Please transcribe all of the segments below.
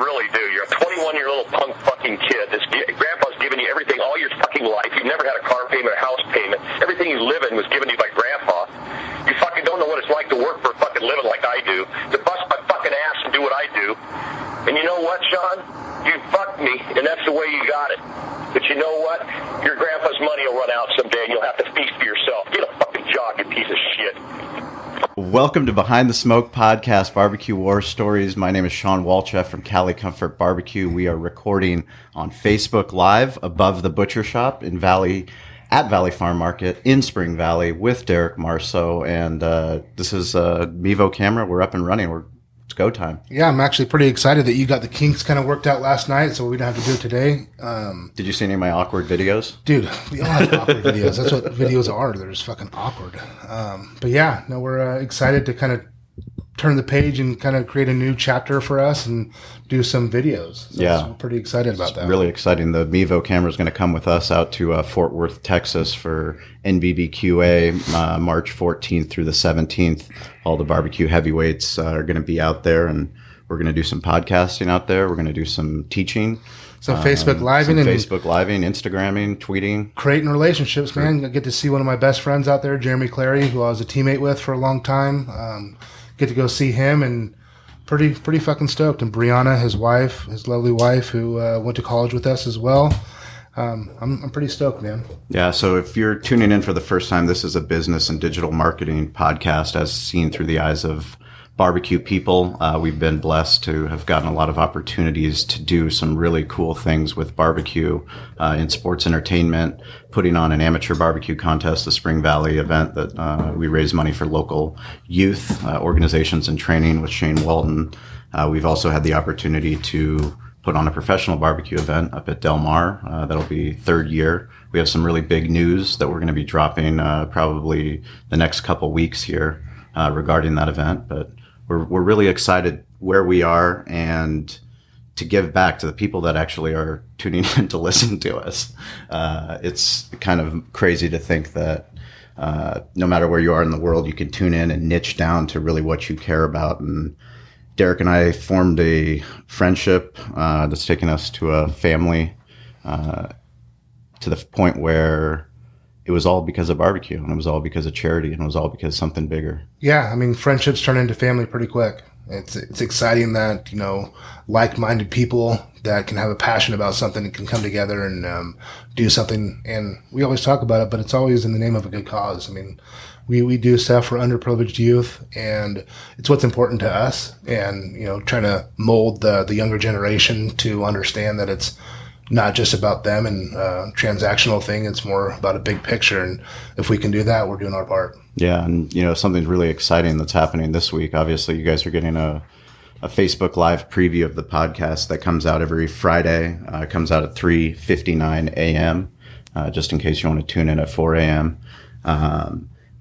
really do. You're a 21-year-old punk fucking kid. Grandpa's given you everything all your fucking life. You've never had a car payment, a house payment. Everything you live in was given to you by Grandpa. You fucking don't know what it's like to work for a fucking living like I do, to bust my fucking ass and do what I do. And you know what, Sean? You fucked me, and that's the way you got it. But you know what? Your grandpa's money will run out someday, and you'll have to feast for yourself. Get a fucking job, you piece of shit. Welcome to Behind the Smoke Podcast, Barbecue War Stories. My name is Sean Walchef from Cali Comfort Barbecue. We are recording on Facebook Live above the butcher shop in at Valley Farm Market in Spring Valley with Derek Marceau. And this is a Mevo camera. We're up and running. It's go time. Yeah, I'm actually pretty excited that you got the kinks kind of worked out last night, so we don't have to do it today. Did you see any of my awkward videos? Dude, we all have awkward videos. That's what videos are. They're just fucking awkward. But yeah, no, we're excited to kind of turn the page and kind of create a new chapter for us and do some videos. So yeah. We're pretty excited about that. Really exciting. The Mevo camera is going to come with us out to Fort Worth, Texas for NBBQA March 14th through the 17th. All the barbecue heavyweights are going to be out there, and we're going to do some podcasting out there. We're going to do some teaching. Some Facebook Living. Facebook Living, Instagramming, tweeting. Creating relationships, man. I get to see one of my best friends out there, Jeremy Clary, who I was a teammate with for a long time. Get to go see him, and pretty fucking stoked. And Brianna, his wife, his lovely wife, who went to college with us as well. I'm pretty stoked, man. Yeah, so if you're tuning in for the first time, this is a business and digital marketing podcast as seen through the eyes of barbecue people. We've been blessed to have gotten a lot of opportunities to do some really cool things with barbecue in sports entertainment, putting on an amateur barbecue contest, the Spring Valley event that we raise money for local youth organizations and training with Shane Walton. We've also had the opportunity to put on a professional barbecue event up at Del Mar. That'll be third year. We have some really big news that we're going to be dropping probably the next couple weeks here regarding that event. But we're really excited where we are and to give back to the people that actually are tuning in to listen to us. It's kind of crazy to think that no matter where you are in the world, you can tune in and niche down to really what you care about. And Derek and I formed a friendship that's taken us to a family to the point where it was all because of barbecue, and it was all because of charity, and it was all because of something bigger. Yeah, I mean, friendships turn into family pretty quick. It's exciting that, like-minded people that can have a passion about something and can come together and do something. And we always talk about it, but it's always in the name of a good cause. I mean, we do stuff for underprivileged youth, and it's what's important to us. And, trying to mold the younger generation to understand that it's not just about them and transactional thing. It's more about a big picture. And if we can do that, we're doing our part. Yeah. And, something really exciting that's happening this week. Obviously, you guys are getting a Facebook Live preview of the podcast that comes out every Friday. It comes out at 3:59 a.m., just in case you want to tune in at 4 a.m.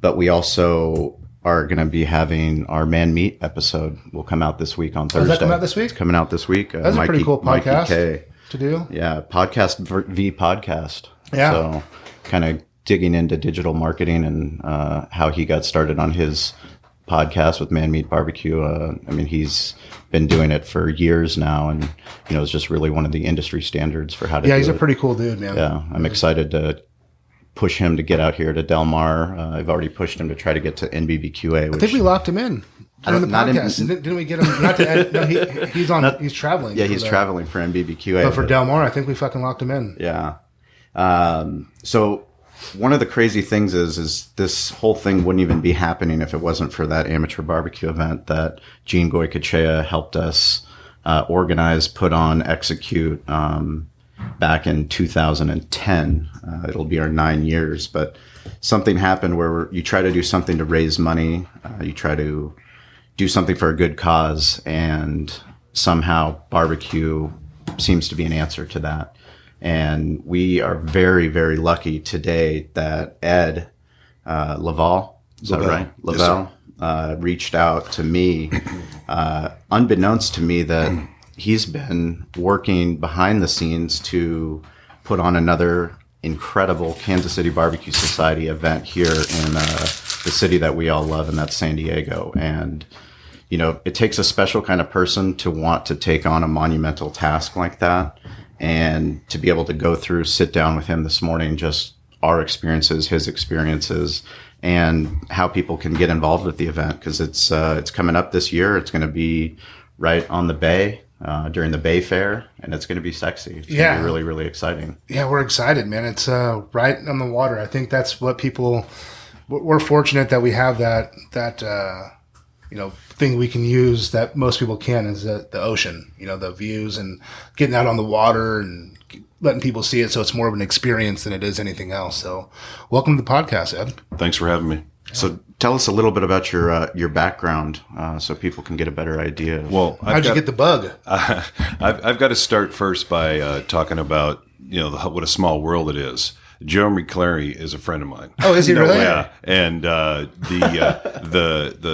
But we also are going to be having our Man Meat episode will come out this week on Thursday. Does that come out this week? It's coming out this week. That's a pretty cool podcast to do. Yeah, podcast v podcast. Yeah. So kind of digging into digital marketing and how he got started on his podcast with Man Meat Barbecue. I mean, he's been doing it for years now, and it's just really one of the industry standards for how to do it. Yeah, he's a pretty cool dude, man. Yeah, I'm excited to push him to get out here to Del Mar. I've already pushed him to try to get to NBBQA. I think we locked him in. On the podcast, didn't we get him? Not to Ed, no, he's on. He's traveling. Yeah, he's traveling for NBBQA. But for Del Mar, I think we fucking locked him in. Yeah. So one of the crazy things is this whole thing wouldn't even be happening if it wasn't for that amateur barbecue event that Gene Goycochea helped us organize, put on, execute back in 2010. It'll be our 9 years, but something happened where you try to do something to raise money. You try to do something for a good cause, and somehow barbecue seems to be an answer to that. And we are very, very lucky today that Ed LaVelle, is that right? LaVelle reached out to me, unbeknownst to me, that he's been working behind the scenes to put on another incredible Kansas City Barbecue Society event here in the city that we all love, and that's San Diego. And it takes a special kind of person to want to take on a monumental task like that. And to be able to go through, sit down with him this morning, just our experiences, his experiences, and how people can get involved with the event. Because it's coming up this year. It's going to be right on the bay during the Bay Fair, and it's going to be sexy. It's going to be really, really exciting. Yeah, we're excited, man. It's right on the water. I think that's what we're fortunate that we have that thing we can use that most people can is the ocean, the views and getting out on the water and letting people see it. So it's more of an experience than it is anything else. So welcome to the podcast, Ed. Thanks for having me. So tell us a little bit about your background so people can get a better idea. Well, how'd you get the bug? I've got to start first by talking about, what a small world it is. Jeremy Clary is a friend of mine. Oh, is he really? Yeah, and the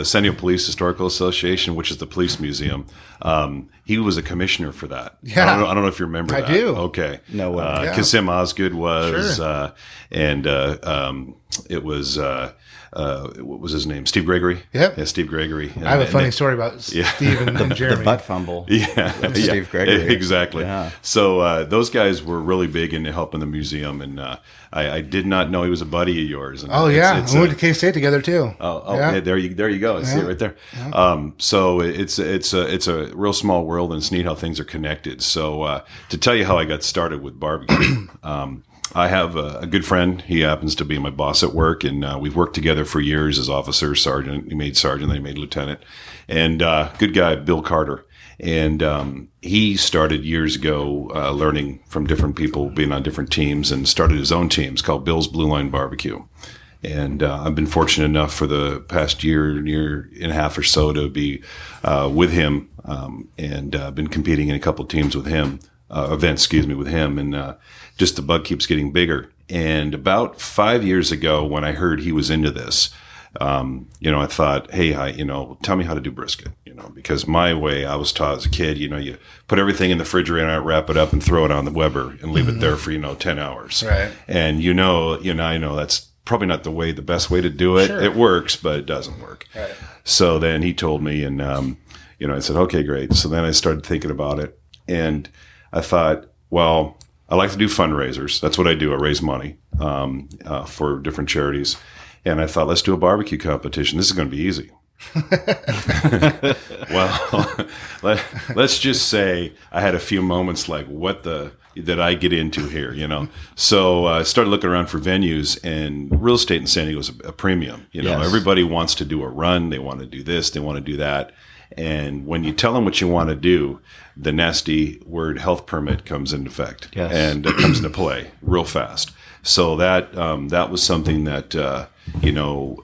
San Diego Police Historical Association, which is the police museum, he was a commissioner for that. Yeah, I don't know if you remember that. I do. Okay. No way. Kasim Osgood was, Sure. And it was what was his name? Steve Gregory. Yep. Yeah, Steve Gregory. I have a funny story about Steve and Jeremy. The butt fumble. Yeah, Steve Gregory. Exactly. Yeah. So those guys were really big into helping the museum, and I did not know he was a buddy of yours. And we went to K-State together too. Yeah, there you go. I see it right there. Yeah. So it's a real small world, and it's neat how things are connected. So to tell you how I got started with barbecue. I have a good friend. He happens to be my boss at work, and we've worked together for years as officer, sergeant. He made sergeant, then he made lieutenant. And good guy, Bill Carter. And he started years ago learning from different people, being on different teams, and started his own teams called Bill's Blue Line BBQ. And I've been fortunate enough for the past year and a half or so to be with him, and been competing in a couple of teams with him, events, with him, and just the bug keeps getting bigger. And about 5 years ago, when I heard he was into this, I thought, hey, tell me how to do brisket, because my way I was taught as a kid, you put everything in the refrigerator, wrap it up and throw it on the Weber and leave it there for, 10 hours. Right. And I know that's probably not the best way to do it. Sure. It works, but it doesn't work. Right. So then he told me, and, I said, okay, great. So then I started thinking about it, and I thought, well, I like to do fundraisers. That's what I do. I raise money for different charities. And I thought, let's do a barbecue competition. This is going to be easy. Well, let's just say I had a few moments like, did I get into here, So I started looking around for venues, and real estate in San Diego is a premium. Yes. Everybody wants to do a run. They want to do this. They want to do that. And when you tell them what you want to do, the nasty word health permit comes into effect. Yes. And it comes into play real fast. So that was something that,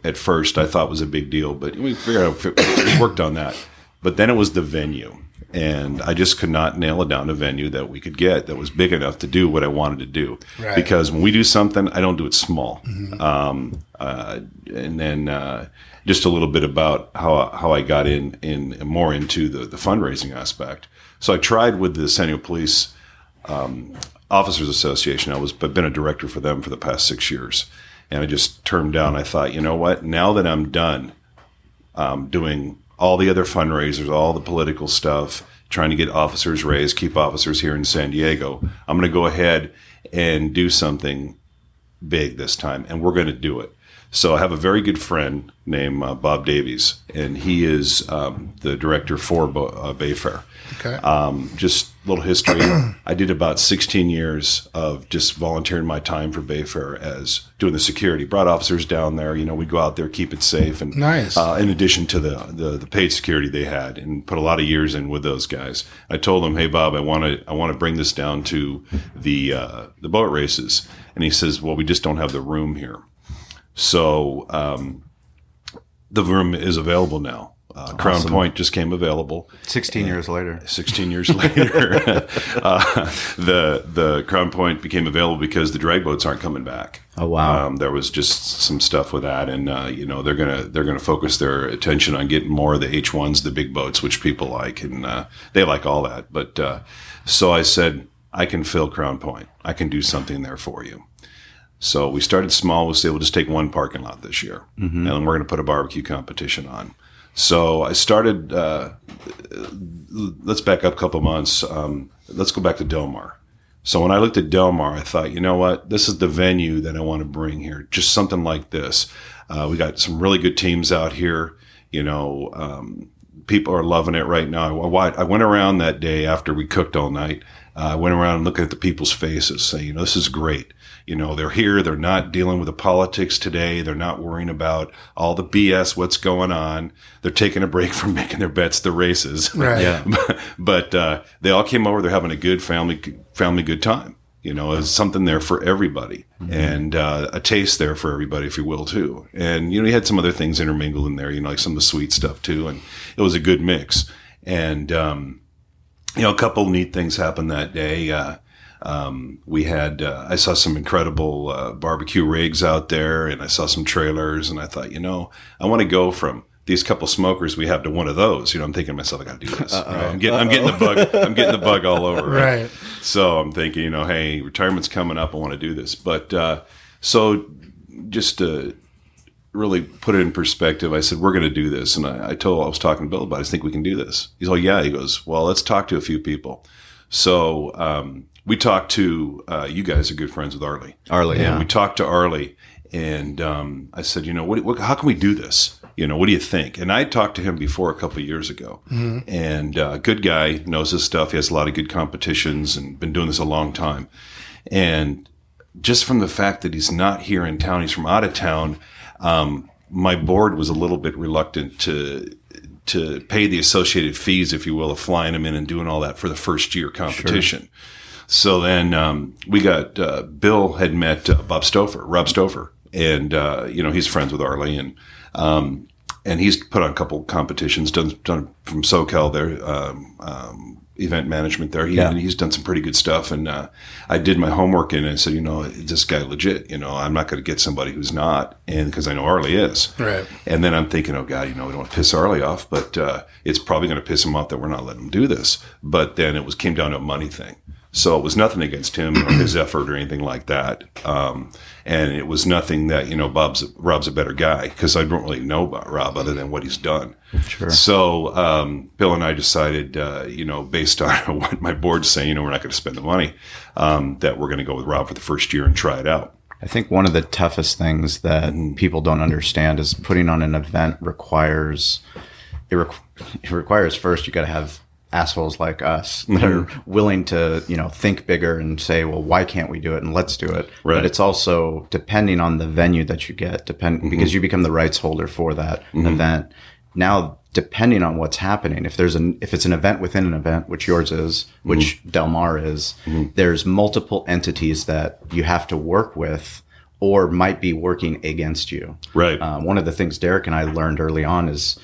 at first I thought was a big deal, but we figured out, we worked on that. But then it was the venue. And I just could not nail it down a venue that we could get that was big enough to do what I wanted to do. Right. Because when we do something, I don't do it small. Mm-hmm. And then just a little bit about how I got in more into the fundraising aspect. So I tried with the San Diego Police Officers Association. I've been a director for them for the past 6 years. And I just turned down. I thought, you know what? Now that I'm done doing all the other fundraisers, all the political stuff, trying to get officers raised, keep officers here in San Diego, I'm going to go ahead and do something big this time, and we're going to do it. So I have a very good friend named Bob Davies, and he is the director for Bay Fair. Okay. Just a little history. I did about 16 years of just volunteering my time for Bay Fair as doing the security. Brought officers down there. We go out there, keep it safe, and nice. In addition to the paid security they had, and put a lot of years in with those guys. I told him, hey Bob, I want to bring this down to the boat races, and he says, well, we just don't have the room here. So the room is available now. Crown Awesome. Point just came available. 16 years later. 16 years later, the Crown Point became available because the drag boats aren't coming back. Oh wow! There was just some stuff with that, and they're gonna focus their attention on getting more of the H1s, the big boats, which people like, and they like all that. But so I said, I can fill Crown Point. I can do something there for you. So we started small. We said we'll just take one parking lot this year, and then we're going to put a barbecue competition on. So I started, let's back up a couple months. Let's go back to Del Mar. So when I looked at Del Mar, I thought, you know what? This is the venue that I want to bring here. Just something like this. We got some really good teams out here. You know, people are loving it right now. I went around that day after we cooked all night. I went around and looked at the people's faces, saying, you know, this is great. You know, they're here. They're not dealing with the politics today. They're not worrying about all the BS, what's going on. They're taking a break from making their bets, the races. Right. Yeah. But they all came over. They're having a good family good time. You know, there's something there for everybody, and a taste there for everybody, if you will, too. And, you know, you had some other things intermingled in there, you know, like some of the sweet stuff, too. And it was a good mix. And, you know, a couple neat things happened that day. We had, I saw some incredible barbecue rigs out there, and I saw some trailers, and I thought, you know, I want to go from these couple smokers we have to one of those. You know, I'm thinking to myself, I got to do this. Right? I'm getting the bug. I'm getting the bug all over. Right? Right. So I'm thinking, you know, hey, retirement's coming up. I want to do this. But so just to really put it in perspective, I said, we're going to do this. And I was talking to Bill about it. I think we can do this. He's like, yeah. He goes, well, let's talk to a few people. So we talked to, you guys are good friends with Arlie. Arlie, and yeah. we talked to Arlie. And I said, you know, how can we do this? You know, what do you think? And I talked to him before a couple of years ago. And good guy, knows his stuff. He has a lot of good competitions and been doing this a long time. And just from the fact that he's not here in town, he's from out of town, my board was a little bit reluctant to pay the associated fees, if you will, of flying him in and doing all that for the first year competition. Sure. So then we got Bill had met Rob Stouffer, and you know, he's friends with Arlie, and he's put on a couple competitions, done from SoCal there, event management there. He's done some pretty good stuff, and I did my homework and I said, you know, is this guy legit? You know, I'm not going to get somebody who's not, and because I know Arlie is. Right. And then I'm thinking, oh God, you know, we don't want to piss Arlie off, but it's probably going to piss him off that we're not letting him do this. But then it came down to a money thing. So it was nothing against him or his effort or anything like that. And it was nothing that, you know, Rob's a better guy, because I don't really know about Rob other than what he's done. Sure. So Bill and I decided, you know, based on what my board's saying, you know, we're not going to spend the money, that we're going to go with Rob for the first year and try it out. I think one of the toughest things that people don't understand is putting on an event requires first, you got to have assholes like us that are willing to, you know, think bigger and say, well, why can't we do it? And let's do it. Right. But it's also depending on the venue that you get, because you become the rights holder for that event. Now, depending on what's happening, if it's an event within an event, which yours is, which Del Mar is, there's multiple entities that you have to work with or might be working against you. Right. One of the things Derek and I learned early on is,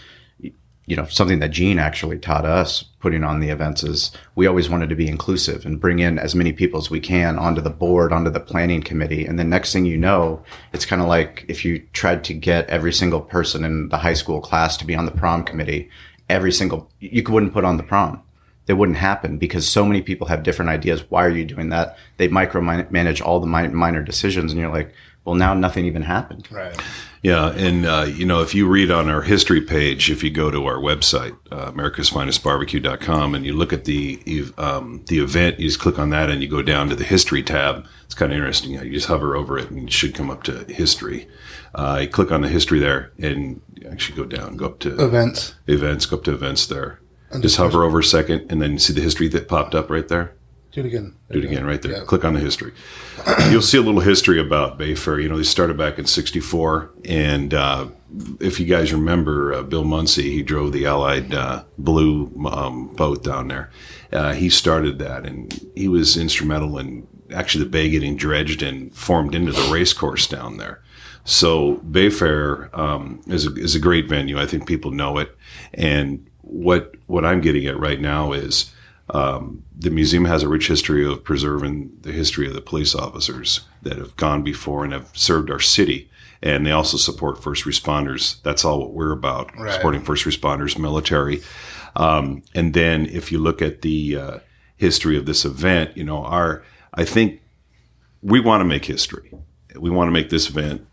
you know, something that Gene actually taught us putting on the events is we always wanted to be inclusive and bring in as many people as we can onto the board, onto the planning committee. And then next thing you know, it's kind of like if you tried to get every single person in the high school class to be on the prom committee, you wouldn't put on the prom. That wouldn't happen because so many people have different ideas. Why are you doing that? They micromanage all the minor decisions. And you're like, well, now nothing even happened. Right. Yeah, and you know, if you read on our history page, if you go to our website, americasfinestbarbecue.com, and you look at the event, you just click on that and you go down to the history tab. It's kind of interesting. You just hover over it and you should come up to history. You click on the history there and you actually go up to events, go up to events there. Just hover over a second and then you see the history that popped up right there. Do it again. Do it again right there. Yeah. Click on the history. You'll see a little history about Bayfair. You know, they started back in '64. And if you guys remember, Bill Muncie, he drove the Allied Blue boat down there. He started that, and he was instrumental in actually the bay getting dredged and formed into the race course down there. So Bayfair is a great venue. I think people know it. And what I'm getting at right now is the museum has a rich history of preserving the history of the police officers that have gone before and have served our city. And they also support first responders. That's all what we're about, right. Supporting first responders, military. And then if you look at the history of this event, you know, I think we want to make history. We want to make this event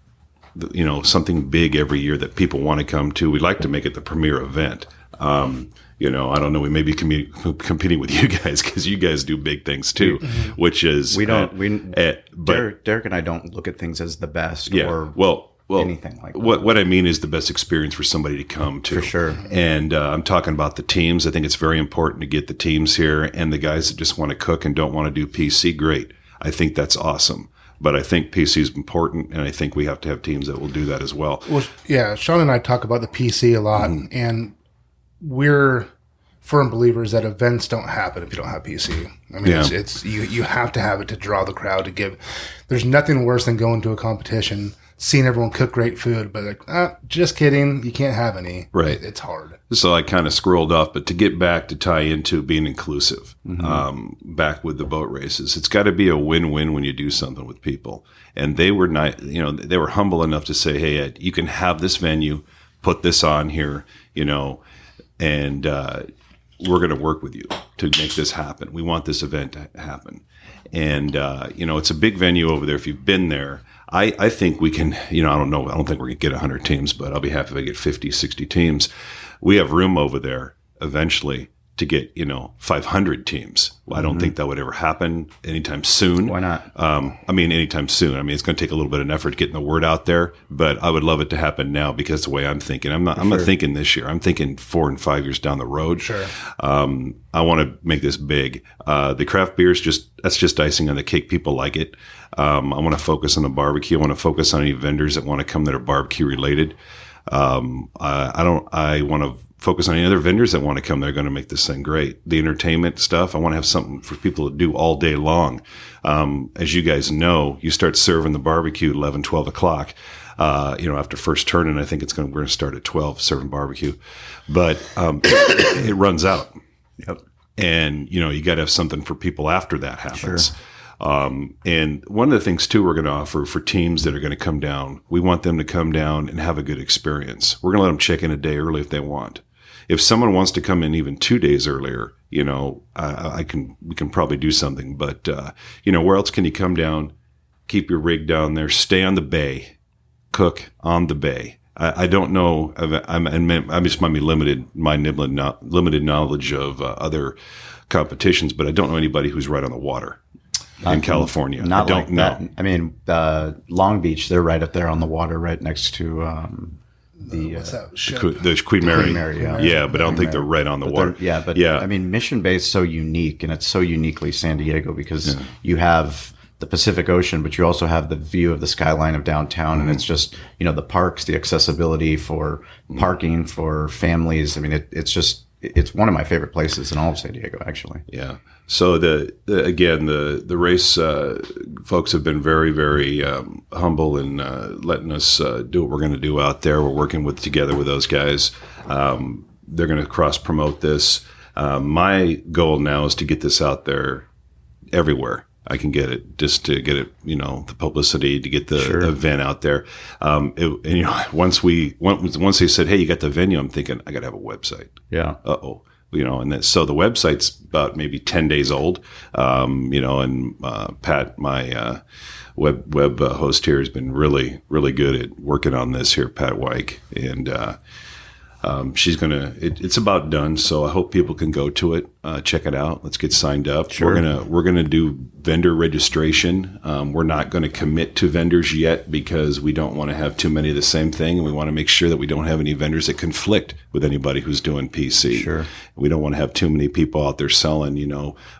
something big every year that people want to come to. We'd like to make it the premier event. I don't know. We may be competing with you guys because you guys do big things too, which is Derek and I don't look at things as the best or anything like that. What I mean is the best experience for somebody to come to. For sure. And I'm talking about the teams. I think it's very important to get the teams here, and the guys that just want to cook and don't want to do PC, great. I think that's awesome. But I think PC is important, and I think we have to have teams that will do that as well. Well, yeah, Sean and I talk about the PC a lot, and we're firm believers that events don't happen if you don't have PC. I mean, it's you have to have it to draw the crowd to give. There's nothing worse than going to a competition, seeing everyone cook great food, but just kidding, you can't have any. Right. It's hard. So I kind of scrolled off, but to get back to tie into being inclusive, back with the boat races, it's got to be a win-win when you do something with people. And they were not, they were humble enough to say, hey, Ed, you can have this venue, put this on here, and we're going to work with you to make this happen. We want this event to happen. And, it's a big venue over there. If you've been there, I think we can, I don't know. I don't think we're going to get 100 teams, but I'll be happy if I get 50, 60 teams. We have room over there eventually to get, 500 teams. Well, I don't think that would ever happen anytime soon. Why not? Anytime soon. It's going to take a little bit of effort getting the word out there, but I would love it to happen now because the way I'm thinking, I'm not thinking this year. I'm thinking 4 and 5 years down the road. Sure. I want to make this big. The craft beers, that's just icing on the cake. People like it. I want to focus on the barbecue. I want to focus on any vendors that want to come that are barbecue related. I want to focus on any other vendors that want to come. They're going to make this thing great. The entertainment stuff, I want to have something for people to do all day long. As you guys know, you start serving the barbecue at 11, 12 o'clock. After first turn, and I think we're going to start at 12 serving barbecue, but it runs out. Yep. And, you got to have something for people after that happens. Sure. And one of the things too, we're going to offer for teams that are going to come down, we want them to come down and have a good experience. We're going to let them check in a day early if they want. If someone wants to come in even 2 days earlier, we can probably do something, but, where else can you come down, keep your rig down there, stay on the bay, cook on the bay? I don't know. I just might be limited knowledge of other competitions, but I don't know anybody who's right on the water in California. Not I don't know. That. Long Beach, they're right up there on the water, right next to What's that? The Queen Mary. Queen Mary, yeah. Yeah, but I don't think they're right on the water. Mission Bay is so unique, and it's so uniquely San Diego because you have the Pacific Ocean, but you also have the view of the skyline of downtown, and it's just the parks, the accessibility for parking for families. It's one of my favorite places in all of San Diego, actually. Yeah. So the race folks have been very, very humble in letting us do what we're going to do out there. We're working together with those guys. They're going to cross promote this. My goal now is to get this out there everywhere I can get it, just to get it, the publicity, to get the event out there. Once they said, hey, you got the venue, I'm thinking, I got to have a website. Yeah. So the website's about maybe 10 days old. And Pat, my web host here, has been really, really good at working on this here, Pat Wyke. And she's it's about done. So I hope people can go to it, check it out. Let's get signed up. Sure. We're gonna do vendor registration. We're not going to commit to vendors yet because we don't want to have too many of the same thing, and we want to make sure that we don't have any vendors that conflict with anybody who's doing PC. Sure. We don't want to have too many people out there selling,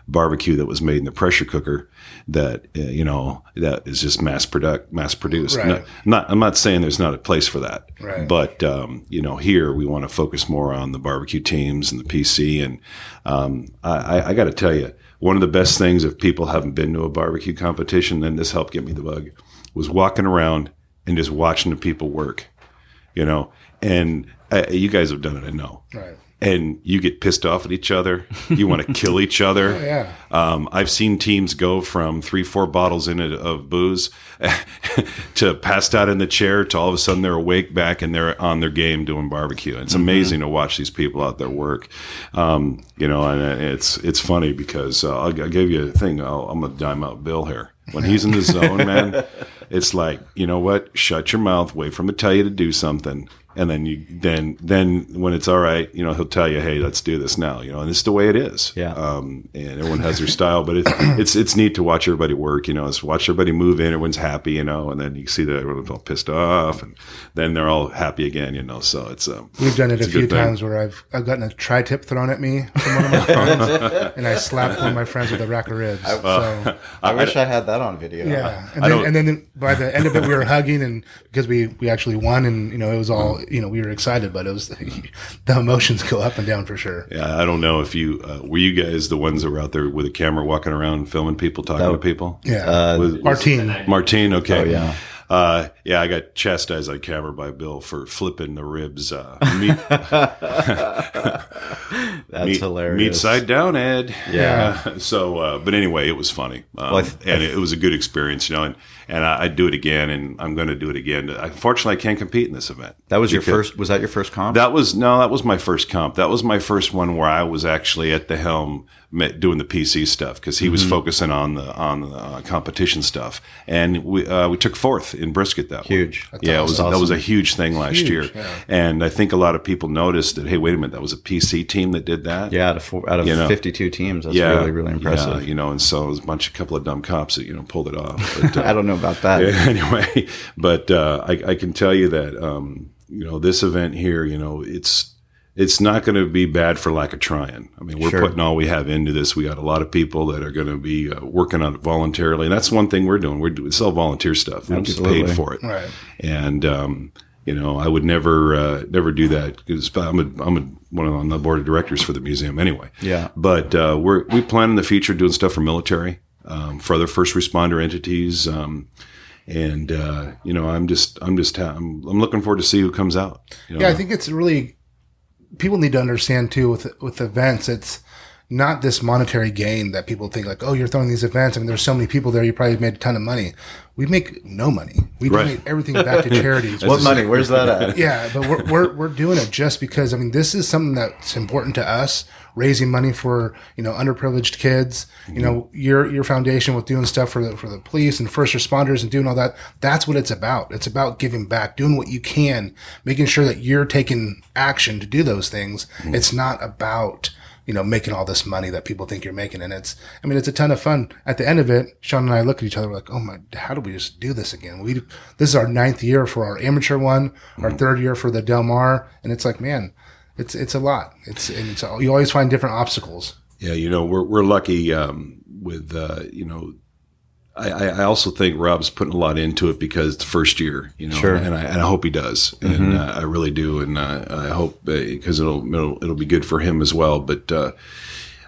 barbecue that was made in the pressure cooker that that is just mass produced. Right. I'm not saying there's not a place for that. Right. But here we want to focus more on the barbecue teams and the PC. And I got to tell you, one of the best things, if people haven't been to a barbecue competition, then this helped get me the bug, was walking around and just watching the people work, and you guys have done it, I know. Right. And you get pissed off at each other. You want to kill each other. Oh, yeah. I've seen teams go from 3-4 bottles in it of booze to passed out in the chair to all of a sudden they're awake back and they're on their game doing barbecue. It's amazing to watch these people out there work. And it's funny because I'll give you a thing. I'm going to dime out Bill here. When he's in the zone, man, it's like, you know what? Shut your mouth. Wait for him to tell you to do something. And then then when it's all right, you know, he'll tell you, hey, let's do this now, you know, and it's the way it is. Yeah. And everyone has their style, but it's neat to watch everybody work, you know, it's watch everybody move in, everyone's happy, you know, and then you see that everyone's all pissed off and then they're all happy again, you know, so it's, we've done it a few times where I've gotten a tri-tip thrown at me from one of my friends and I slapped one of my friends with a rack of ribs. I wish I had that on video. Yeah. And then by the end of it, we were hugging and because we actually won and, you know, it was all, you know, we were excited, but it was the emotions go up and down for sure. Yeah, I don't know if you were you guys the ones that were out there with a camera walking around filming people, talking to people. Yeah, Martine. Okay. Oh, yeah. Yeah, I got chastised on camera by Bill for flipping the ribs. Meat, That's hilarious. Meat side down, Ed. Yeah. So, but anyway, it was funny, and it was a good experience, you know. And I'd do it again, and I'm going to do it again. Unfortunately, I can't compete in this event. That was your first. Was that your first comp? That was my first comp. That was my first one where I was actually at the helm doing the PC stuff because he was focusing on the competition stuff, and we took fourth in brisket that huge. One. Yeah, awesome. That was a huge thing last year, and I think a lot of people noticed that. Hey, wait a minute, that was a PC team that did that. Yeah, out of 52 teams, that's really impressive. Yeah, you know, and so it was a couple of dumb cops that pulled it off. But, I don't know about that. Yeah, anyway, but I can tell you that this event here, it's not going to be bad for lack of trying. I mean, we're putting all we have into this. We got a lot of people that are going to be working on it voluntarily, and that's one thing we're doing. It's all volunteer stuff. We don't get paid for it, right? And I would never do that because I'm one on the board of directors for the museum anyway. Yeah, but we plan in the future doing stuff for military, for other first responder entities. And I'm looking forward to see who comes out. Yeah, I think it's really, people need to understand too with events, it's not this monetary gain that people think like, oh, you're throwing these events. I mean, there's so many people there. You probably made a ton of money. We make no money. We donate everything back to charities. What money? Where's that at? Yeah, but we're doing it just because, I mean, this is something that's important to us, raising money for, underprivileged kids, your foundation with doing stuff for the police and first responders and doing all that. That's what it's about. It's about giving back, doing what you can, making sure that you're taking action to do those things. It's not about, making all this money that people think you're making. And it's a ton of fun. At the end of it, Sean and I look at each other like, oh my, how do we just do this again? This is our 9th year for our amateur one, our 3rd year for the Del Mar. And it's like, man, it's a lot. You always find different obstacles. Yeah. We're lucky, with, I also think Rob's putting a lot into it because it's the first year, Sure. and I hope he does, and I really do, and I hope because it'll be good for him as well. But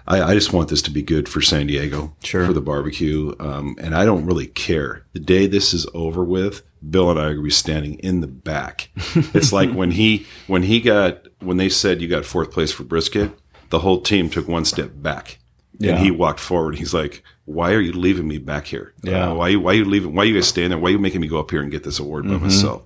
I just want this to be good for San Diego, for the barbecue, and I don't really care. The day this is over with, Bill and I are going to be standing in the back. It's like when they said you got 4th place for brisket, the whole team took one step back. Yeah. And he walked forward. He's like, "Why are you leaving me back here? Yeah. Why are you leaving? Why are you guys staying there? Why are you making me go up here and get this award by myself?"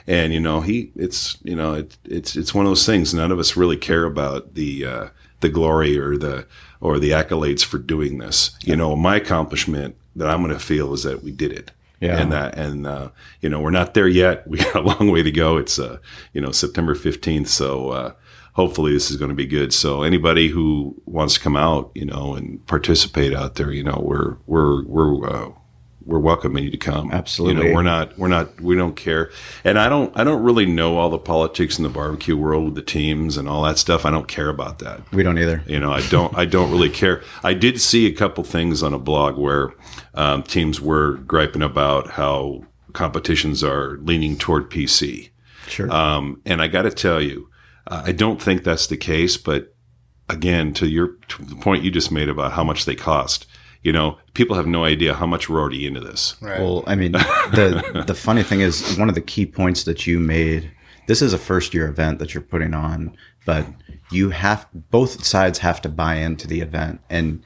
And it's one of those things. None of us really care about the glory or the accolades for doing this. My accomplishment that I'm going to feel is that we did it. Yeah. And we're not there yet. We got a long way to go. It's September 15th. So hopefully this is going to be good. So anybody who wants to come out, and participate out there, we're welcoming you to come. Absolutely. We don't care. And I don't really know all the politics in the barbecue world with the teams and all that stuff. I don't care about that. We don't either. I don't really care. I did see a couple things on a blog where teams were griping about how competitions are leaning toward PC. Sure. And I got to tell you, I don't think that's the case, but again, to the point you just made about how much they cost, people have no idea how much we're already into this. Right. Well, I mean, the funny thing is one of the key points that you made, this is a first year event that you're putting on, but both sides have to buy into the event. And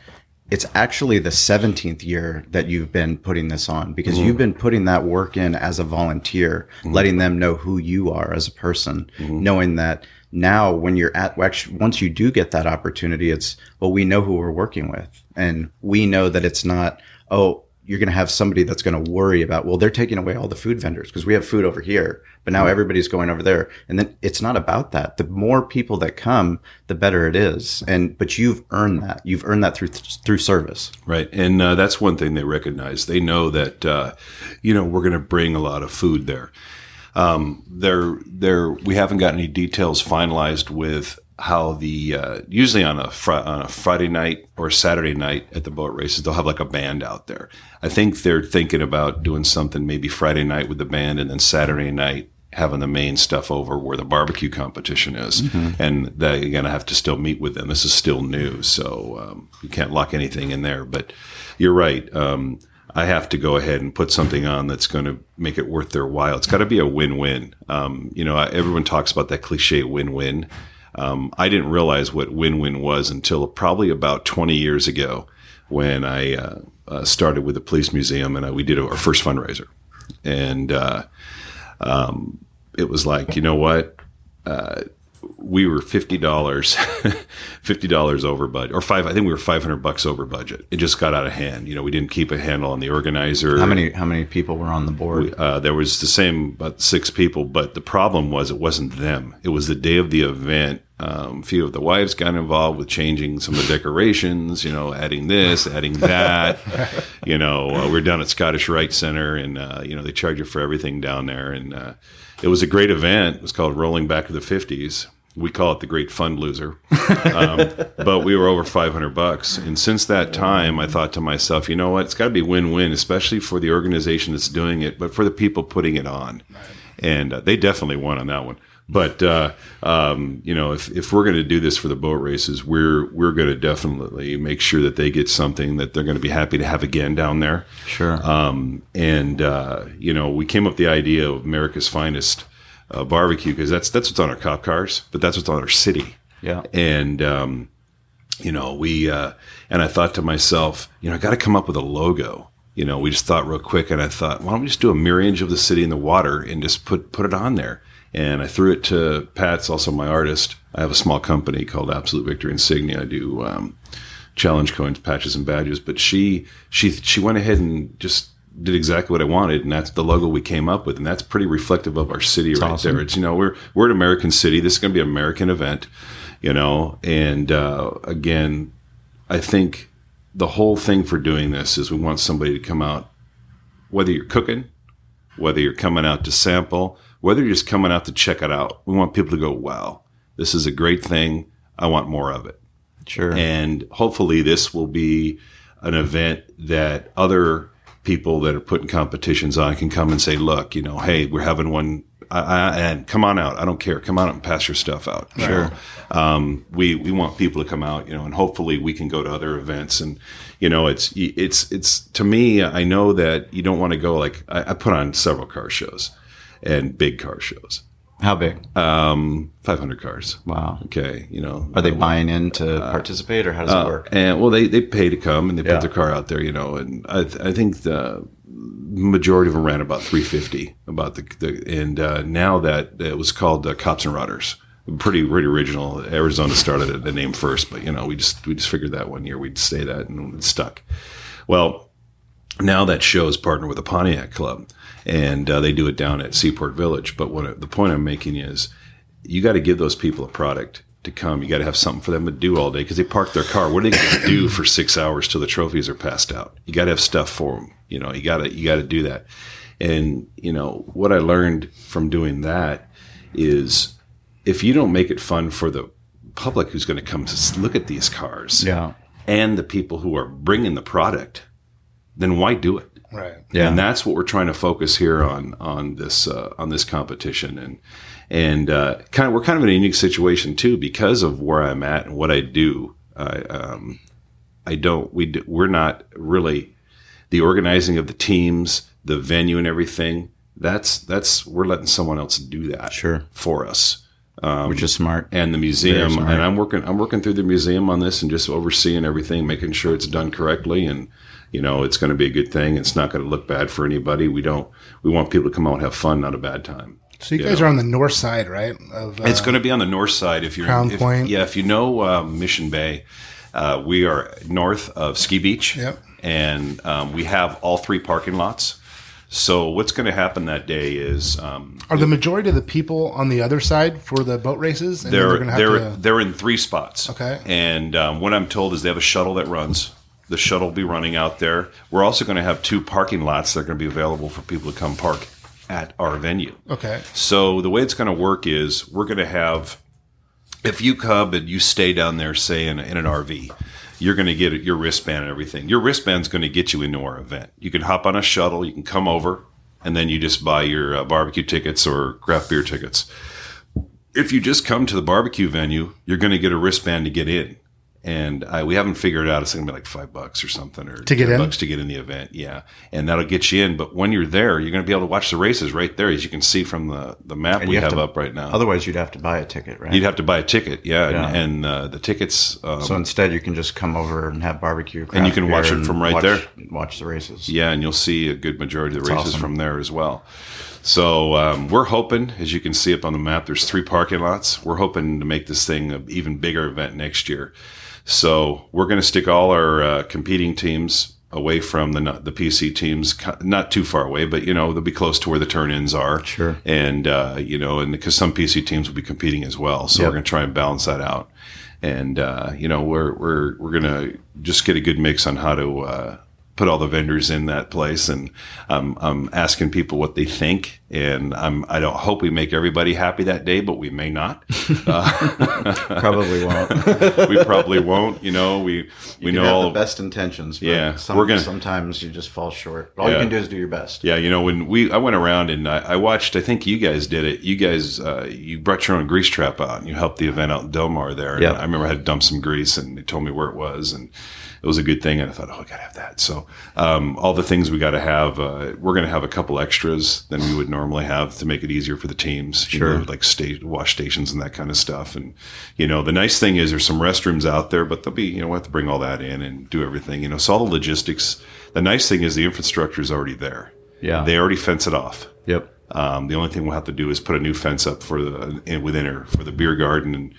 it's actually the 17th year that you've been putting this on because you've been putting that work in as a volunteer, letting them know who you are as a person, knowing that now when you're once you do get that opportunity, we know who we're working with. And we know that it's not, you're going to have somebody that's going to worry about, well, they're taking away all the food vendors because we have food over here, but now everybody's going over there. And then it's not about that. The more people that come, the better it is. But you've earned that. You've earned that through service. Right. And that's one thing they recognize. They know that, we're going to bring a lot of food there. We haven't got any details finalized with how usually on a Friday night or Saturday night at the boat races, they'll have like a band out there. I think they're thinking about doing something maybe Friday night with the band and then Saturday night having the main stuff over where the barbecue competition is. Mm-hmm. And they're going to have to still meet with them. This is still new, so you can't lock anything in there. But you're right. I have to go ahead and put something on that's going to make it worth their while. It's got to be a win-win. Everyone talks about that cliche win-win. I didn't realize what win-win was until probably about 20 years ago when I started with the police museum and we did our first fundraiser. And it was like, you know what? We were $50 over budget, or I think we were $500 over budget. It just got out of hand. We didn't keep a handle on the organizer. How many people were on the board? There was the same, about 6 people, but the problem was it wasn't them. It was the day of the event. A few of the wives got involved with changing some of the decorations, adding this, adding that. We're down at Scottish Rite Center, and they charge you for everything down there. And it was a great event. It was called Rolling Back to the 50s. We call it the Great Fund Loser. But we were over $500. And since that time, I thought to myself, you know what? It's got to be win-win, especially for the organization that's doing it, but for the people putting it on. And they definitely won on that one. But, if we're going to do this for the boat races, we're going to definitely make sure that they get something that they're going to be happy to have again down there. Sure. We came up with the idea of America's Finest barbecue because that's what's on our cop cars, but that's what's on our city. Yeah. And, and I thought to myself, I got to come up with a logo. We just thought real quick, and I thought, why don't we just do a mirror image of the city in the water and just put it on there? And I threw it to Pat's, also my artist. I have a small company called Absolute Victory Insignia. I do challenge coins, patches, and badges. But she went ahead and just did exactly what I wanted, and that's the logo we came up with, and that's pretty reflective of our city right awesome. There. It's we're an American city. This is going to be an American event, And again, I think the whole thing for doing this is we want somebody to come out, whether you're cooking, whether you're coming out to sample, whether you're just coming out to check it out. We want people to go, wow, this is a great thing. I want more of it. Sure. And hopefully this will be an event that other people that are putting competitions on can come and say, look, hey, we're having one. And come on out. I don't care. Come on out and pass your stuff out. Sure. We want people to come out, and hopefully we can go to other events. And, it's to me, I know that you don't want to go I put on several car shows and big car shows. How big? 500 cars. Wow. Okay. Are they buying in to participate, or how does it work? And they pay to come and they put their car out there, and I think the majority of them ran about 350 and now that it was called Cops and Rodders. Pretty original. Arizona started the name first, but we just figured that one year we'd say that, and it stuck. Well, now that show is partnered with the Pontiac Club, and they do it down at Seaport Village. But the point I'm making is, you got to give those people a product to come. You got to have something for them to do all day, because they park their car. What are they going to do for 6 hours till the trophies are passed out? You got to have stuff for them. You got to do that. And what I learned from doing that is, if you don't make it fun for the public who's going to come to look at these cars, and the people who are bringing the product, then why do it? Right. Yeah. And that's what we're trying to focus here on this competition. And we're kind of in a unique situation too, because of where I'm at and what I do. We're not really the organizing of the teams, the venue and everything. We're letting someone else do that for us. Which is smart. And the museum, and I'm working through the museum on this and just overseeing everything, making sure it's done correctly, and it's going to be a good thing. It's not going to look bad for anybody. We want people to come out and have fun, not a bad time. So you guys are on the north side, right? It's going to be on the north side. If you're Crown Point. If you know Mission Bay, we are north of Ski Beach. Yep. and we have all 3 parking lots. So what's going to happen that day is are the majority of the people on the other side for the boat races? And they're in 3 spots. Okay. And what I'm told is they have a shuttle that runs. The shuttle will be running out there. We're also going to have 2 parking lots that are going to be available for people to come park at our venue. Okay. So the way it's going to work is we're going to have, if you come and you stay down there, say in an RV, you're going to get your wristband and everything. Your wristband's going to get you into our event. You can hop on a shuttle, you can come over, and then you just buy your barbecue tickets or craft beer tickets. If you just come to the barbecue venue, you're going to get a wristband to get in. And we haven't figured it out. It's going to be like $5 or something, or to get in? $10 to get in the event. Yeah, and that'll get you in. But when you're there, you're going to be able to watch the races right there, as you can see from the map we have up right now. Otherwise, you'd have to buy a ticket, right? You'd have to buy a ticket, yeah. And the tickets. So instead, you can just come over and have barbecue, and you can watch it from right there. Watch the races. Yeah, and you'll see a good majority of the races from there as well. So we're hoping, as you can see up on the map, there's 3 parking lots. We're hoping to make this thing an even bigger event next year. So we're going to stick all our competing teams away from the PC teams, not too far away, but, they'll be close to where the turn-ins are. Sure. And, and because some PC teams will be competing as well. So we're going to try and balance that out. And, we're going to just get a good mix on how to put all the vendors in that place. And I'm asking people what they think. And I don't hope we make everybody happy that day, but we may not. Probably won't. We probably won't. We know all the best intentions. But sometimes you just fall short. All you can do is do your best. Yeah, when I went around and I watched. I think you guys did it. You guys you brought your own grease trap out and you helped the event out in Del Mar there. And I remember I had to dump some grease and they told me where it was, and it was a good thing. And I thought, I gotta have that. So all the things we got to have. We're going to have a couple extras than we would normally have to make it easier for the teams. Sure. Like wash stations and that kind of stuff. And the nice thing is there's some restrooms out there, but they'll be we'll have to bring all that in and do everything. So all the logistics. The nice thing is the infrastructure is already there. Yeah, they already fence it off. Yep. The only thing we'll have to do is put a new fence up for the beer garden, and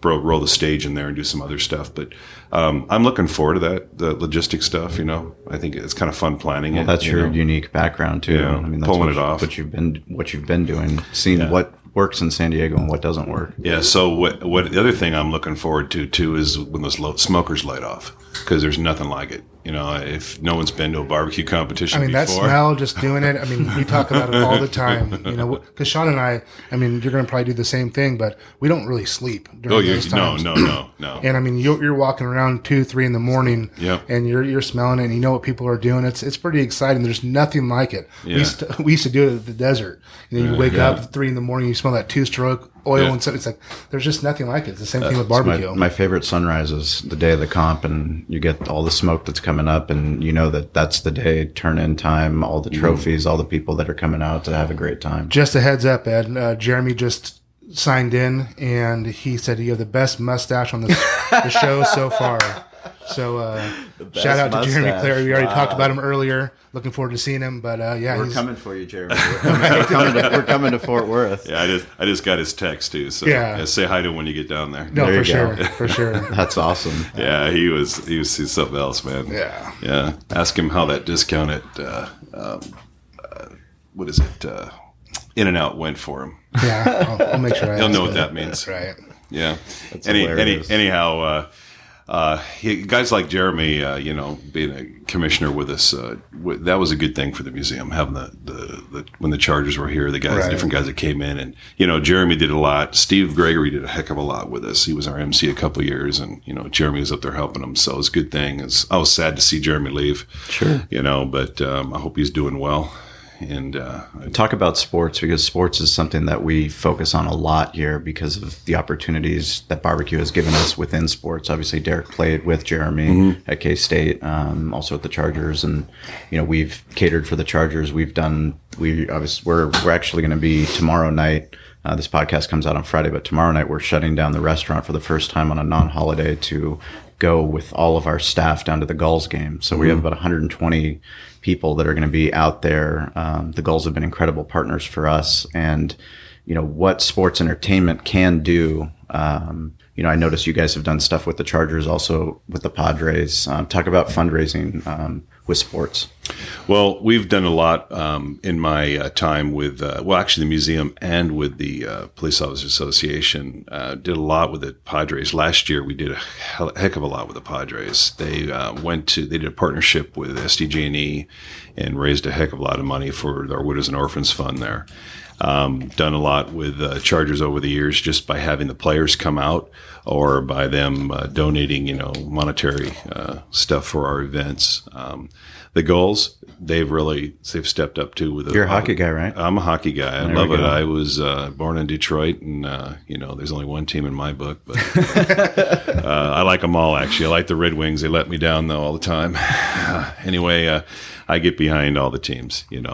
roll the stage in there and do some other stuff. But I'm looking forward to that, the logistics stuff. I think it's kind of fun planning. Well, that's your unique background too. Yeah, that's pulling it off. What you've been doing, seeing what works in San Diego and what doesn't work. Yeah. So what the other thing I'm looking forward to too is when those smokers light off, because there's nothing like it. If no one's been to a barbecue competition before. That smell, just doing it. We talk about it all the time, because Sean and I, you're going to probably do the same thing, but we don't really sleep during those times. No. And you're walking around 2, 3 in the morning, yep. and you're smelling it, and you know what people are doing. It's pretty exciting. There's nothing like it. Yeah. We used to do it at the desert. You wake up at 3 in the morning, you smell that 2-stroke oil and stuff. It's like there's just nothing like it. It's the same thing with barbecue. My favorite sunrise is the day of the comp, and you get all the smoke that's coming up, and that's the day, turn-in time, all the trophies, all the people that are coming out to have a great time. Just a heads up, Ed. Jeremy just signed in, and he said you have the best mustache on the show so far. So shout out to Jeremy Clary. We already talked about him earlier. Looking forward to seeing him. But we're coming for you, Jeremy. We're coming to Fort Worth. Yeah, I just got his text too. So say hi to him when you get down there. No, for sure. That's awesome. Yeah, he's something else, man. Yeah. Ask him how that discount at what is it? In-N-Out went for him. Yeah, I'll make sure. He'll know what that means. That's right. Yeah. That's Anyhow. Guys like Jeremy, being a commissioner with us, that was a good thing for the museum. Having the when the Chargers were here, the guys, different guys that came in, and Jeremy did a lot. Steve Gregory did a heck of a lot with us. He was our MC a couple of years, and Jeremy was up there helping him. So it was a good thing. I was sad to see Jeremy leave. Sure. But I hope he's doing well. And talk about sports, because sports is something that we focus on a lot here because of the opportunities that barbecue has given us within sports. Obviously, Derek played with Jeremy at K-State, also at the Chargers, and we've catered for the Chargers. We're actually going to be tomorrow night. This podcast comes out on Friday, but tomorrow night we're shutting down the restaurant for the first time on a non-holiday to go with all of our staff down to the Gulls game. So we have about 120 people that are going to be out there. The Gulls have been incredible partners for us, and what sports entertainment can do I noticed you guys have done stuff with the Chargers, also with the Padres. Talk about fundraising with sports. Well, we've done a lot in my time with, actually the museum and with the Police Officers Association. Did a lot with the Padres. Last year, we did a heck of a lot with the Padres. They did a partnership with SDG&E and raised a heck of a lot of money for our Widows and Orphans Fund there. Done a lot with Chargers over the years just by having the players come out or by them donating, monetary stuff for our events. The goals, they've stepped up to. You're a hockey guy, right? I'm a hockey guy. I love it. I was born in Detroit, and there's only one team in my book, but I like them all. Actually, I like the Red Wings. They let me down though all the time. Anyway, I get behind all the teams, and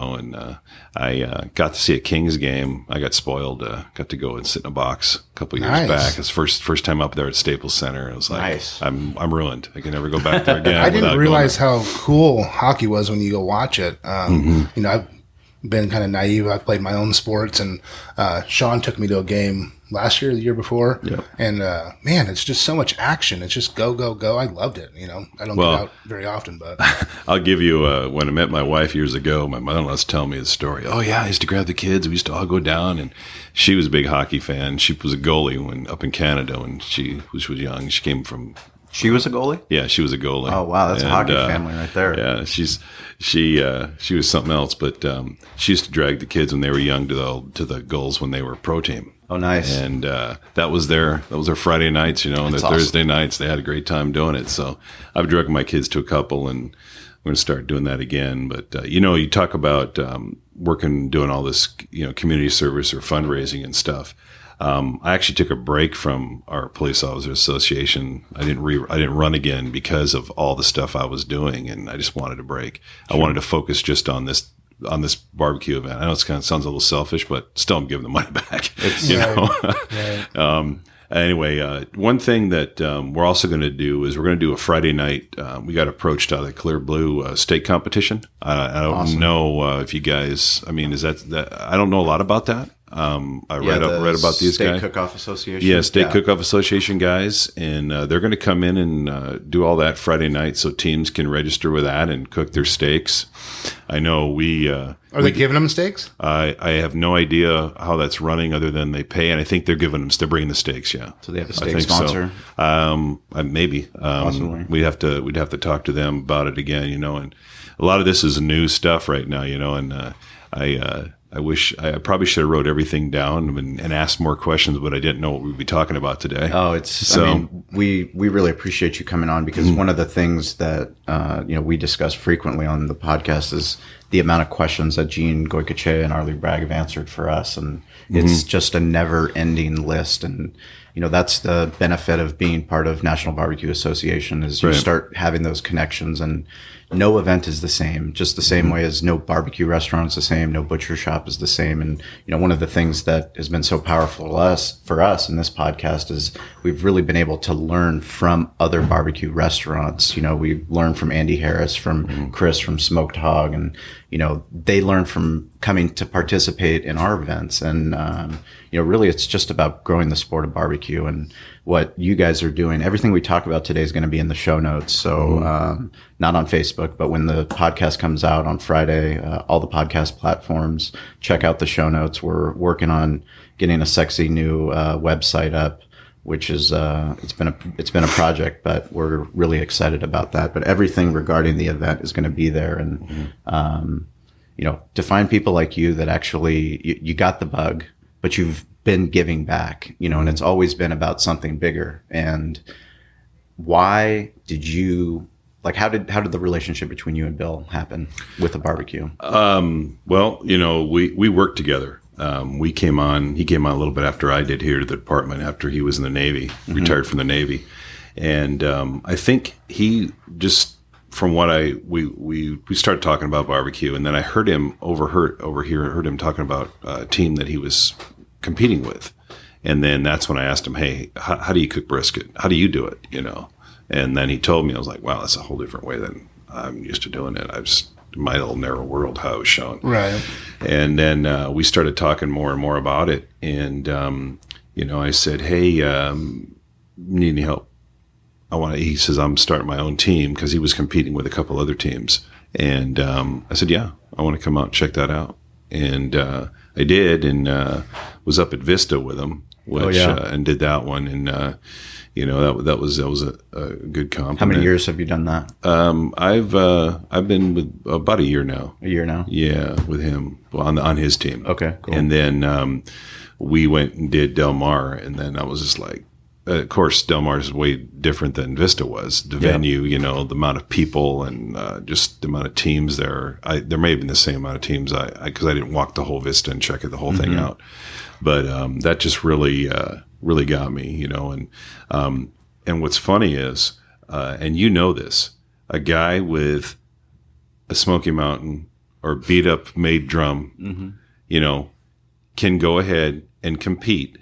I got to see a Kings game. I got spoiled. Got to go and sit in a box a couple years back. It's first time up there at Staples Center. It was like, nice. I'm ruined. I can never go back there again. I didn't realize how cool hockey was when you go watch it. I've been kind of naive. I've played my own sports, and Sean took me to a game last year, the year before. Yep. And man, it's just so much action. It's just go, go, go. I loved it. I don't get out very often, but I'll give you when I met my wife years ago, my mother-in-law's telling me the story. Oh yeah, I used to grab the kids. We used to all go down, and she was a big hockey fan. She was a goalie when up in Canada when she was young. She came from. She was a goalie? Yeah, she was a goalie. Oh wow, that's a hockey family right there. Yeah, she was something else, but she used to drag the kids when they were young to the goals when they were pro team. Oh, nice. And that was their Friday nights, and their Thursday nights. They had a great time doing it. So I've dragged my kids to a couple, and I'm going to start doing that again. But you talk about doing all this, community service or fundraising and stuff. I actually took a break from our Police Officers Association. I didn't run again because of all the stuff I was doing, and I just wanted a break. Sure. I wanted to focus just on this barbecue event. I know it kind of sounds a little selfish, but still I'm giving the money back. Right. Anyway, one thing that we're also going to do is we're going to do a Friday night. We got approached out of the Clear Blue State Competition. I don't know if you guys. I mean, is that? I don't know a lot about that. I read about these guys. State Cook-Off Association. Yeah, State Cook-Off Association guys, and they're going to come in and do all that Friday night, so teams can register with that and cook their steaks. I know are they giving them steaks? I have no idea how that's running, other than they pay, and I think they're bringing the steaks. Yeah, so they have a steak sponsor. So. Maybe possibly. We'd have to talk to them about it again. And a lot of this is new stuff right now. And I wish I probably should have wrote everything down and asked more questions, but I didn't know what we'd be talking about today. Oh, we really appreciate you coming on, because one of the things that, we discuss frequently on the podcast is the amount of questions that Gene Goykache and Arlie Bragg have answered for us. And it's just a never ending list. And, that's the benefit of being part of National Barbecue Association is you start having those connections, and no event is the same, just the same way as no barbecue restaurant is the same, no butcher shop is the same. And, one of the things that has been so powerful for us in this podcast is we've really been able to learn from other barbecue restaurants. We learned from Andy Harris, from Chris, from Smoked Hog, and, they learn from coming to participate in our events. And, really it's just about growing the sport of barbecue, and what you guys are doing. Everything we talk about today is going to be in the show notes. So, not on Facebook, but when the podcast comes out on Friday, all the podcast platforms, check out the show notes. We're working on getting a sexy new website up, which is it's been a project, but we're really excited about that. But everything regarding the event is going to be there, and to find people like you that actually you got the bug, but you've been giving back, and it's always been about something bigger. And why did you how did the relationship between you and Bill happen with the barbecue? Well, we worked together. He came on a little bit after I did here to the department, after he was in the Navy, retired from the Navy. And I think he just, from what we started talking about barbecue, and then I heard him heard him talking about a team that he was competing with. And then that's when I asked him, hey, how do you cook brisket? How do you do it? And then he told me, I was like, wow, that's a whole different way than I'm used to doing it. My little narrow world, how it was shown. Right. And then we started talking more and more about it. And, I said, hey, need any help? He says, I'm starting my own team, because he was competing with a couple other teams. And I said, yeah, I want to come out and check that out. And I did, and was up at Vista with him, which and did that one. And that was a good compliment. How many years have you done that? I've been with about a year now. A year now? Yeah, with him on his team. Okay, cool. And then we went and did Del Mar, and then I was just like, of course, Del Mar is way different than Vista was. The venue, the amount of people, and just the amount of teams there. There may have been the same amount of teams, because I didn't walk the whole Vista and check the whole thing out. But that just really got me, and what's funny is, and this, a guy with a Smoky Mountain or beat up made drum, can go ahead and compete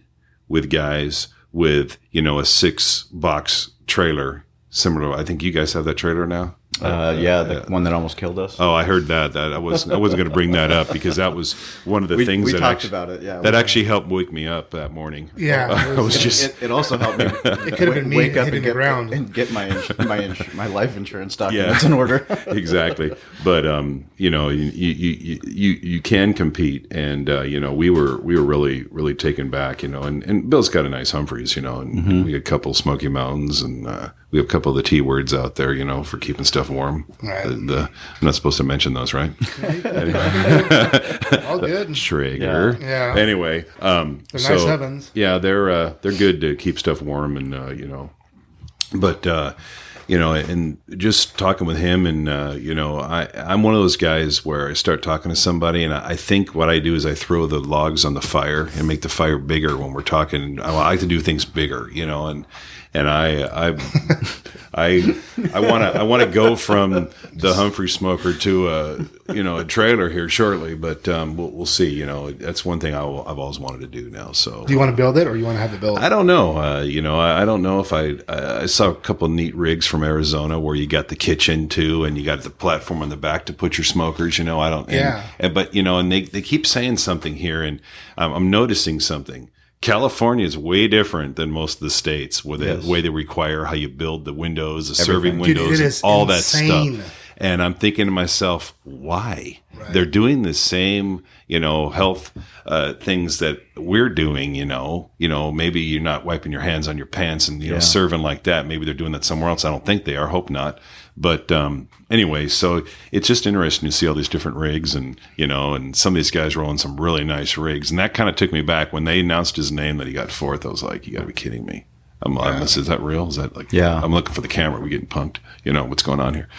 with guys with, a 6-box trailer, similar to, I think you guys have that trailer now. The one that almost killed us. Oh, I heard that. I wasn't going to bring that up, because that was one of the things we that talked about it. Yeah, that actually helped wake me up that morning. Yeah, I was just. It also helped me. It could have been me wake up hitting and the ground and get my life insurance documents in order. Exactly, but you can compete, and we were really taken back, and Bill's got a nice Humphreys, and we had a couple Smoky Mountains, and we have a couple of the T words out there, for keeping stuff warm. Right. I'm not supposed to mention those, right? All good. Traeger. Yeah. Anyway, They're nice heavens. Yeah, they're good to keep stuff warm, and but and just talking with him, and I'm one of those guys where I start talking to somebody, and I think what I do is I throw the logs on the fire and make the fire bigger when we're talking. I like to do things bigger, and I want to go from the Humphrey smoker to a trailer here shortly, but we'll see. That's one thing I've always wanted to do now. So, do you want to build it, or you want to have it built? I don't know. I don't know if I saw a couple of neat rigs from Arizona where you got the kitchen too, and you got the platform on the back to put your smokers. I don't. But and they keep saying something here, and I'm noticing something. California is way different than most of the states, with the way they require how you build the windows, the serving windows, and all that stuff. And I'm thinking to myself, why? Right. They're doing the same, health things that we're doing. Maybe you're not wiping your hands on your pants and serving like that. Maybe they're doing that somewhere else. I don't think they are. Hope not. But anyway, so it's just interesting to see all these different rigs, and and some of these guys rolling some really nice rigs, and that kind of took me back when they announced his name that he got fourth. I was like, you got to be kidding me. Is that real? Is that like? Yeah. I'm looking for the camera. We're getting punked. What's going on here?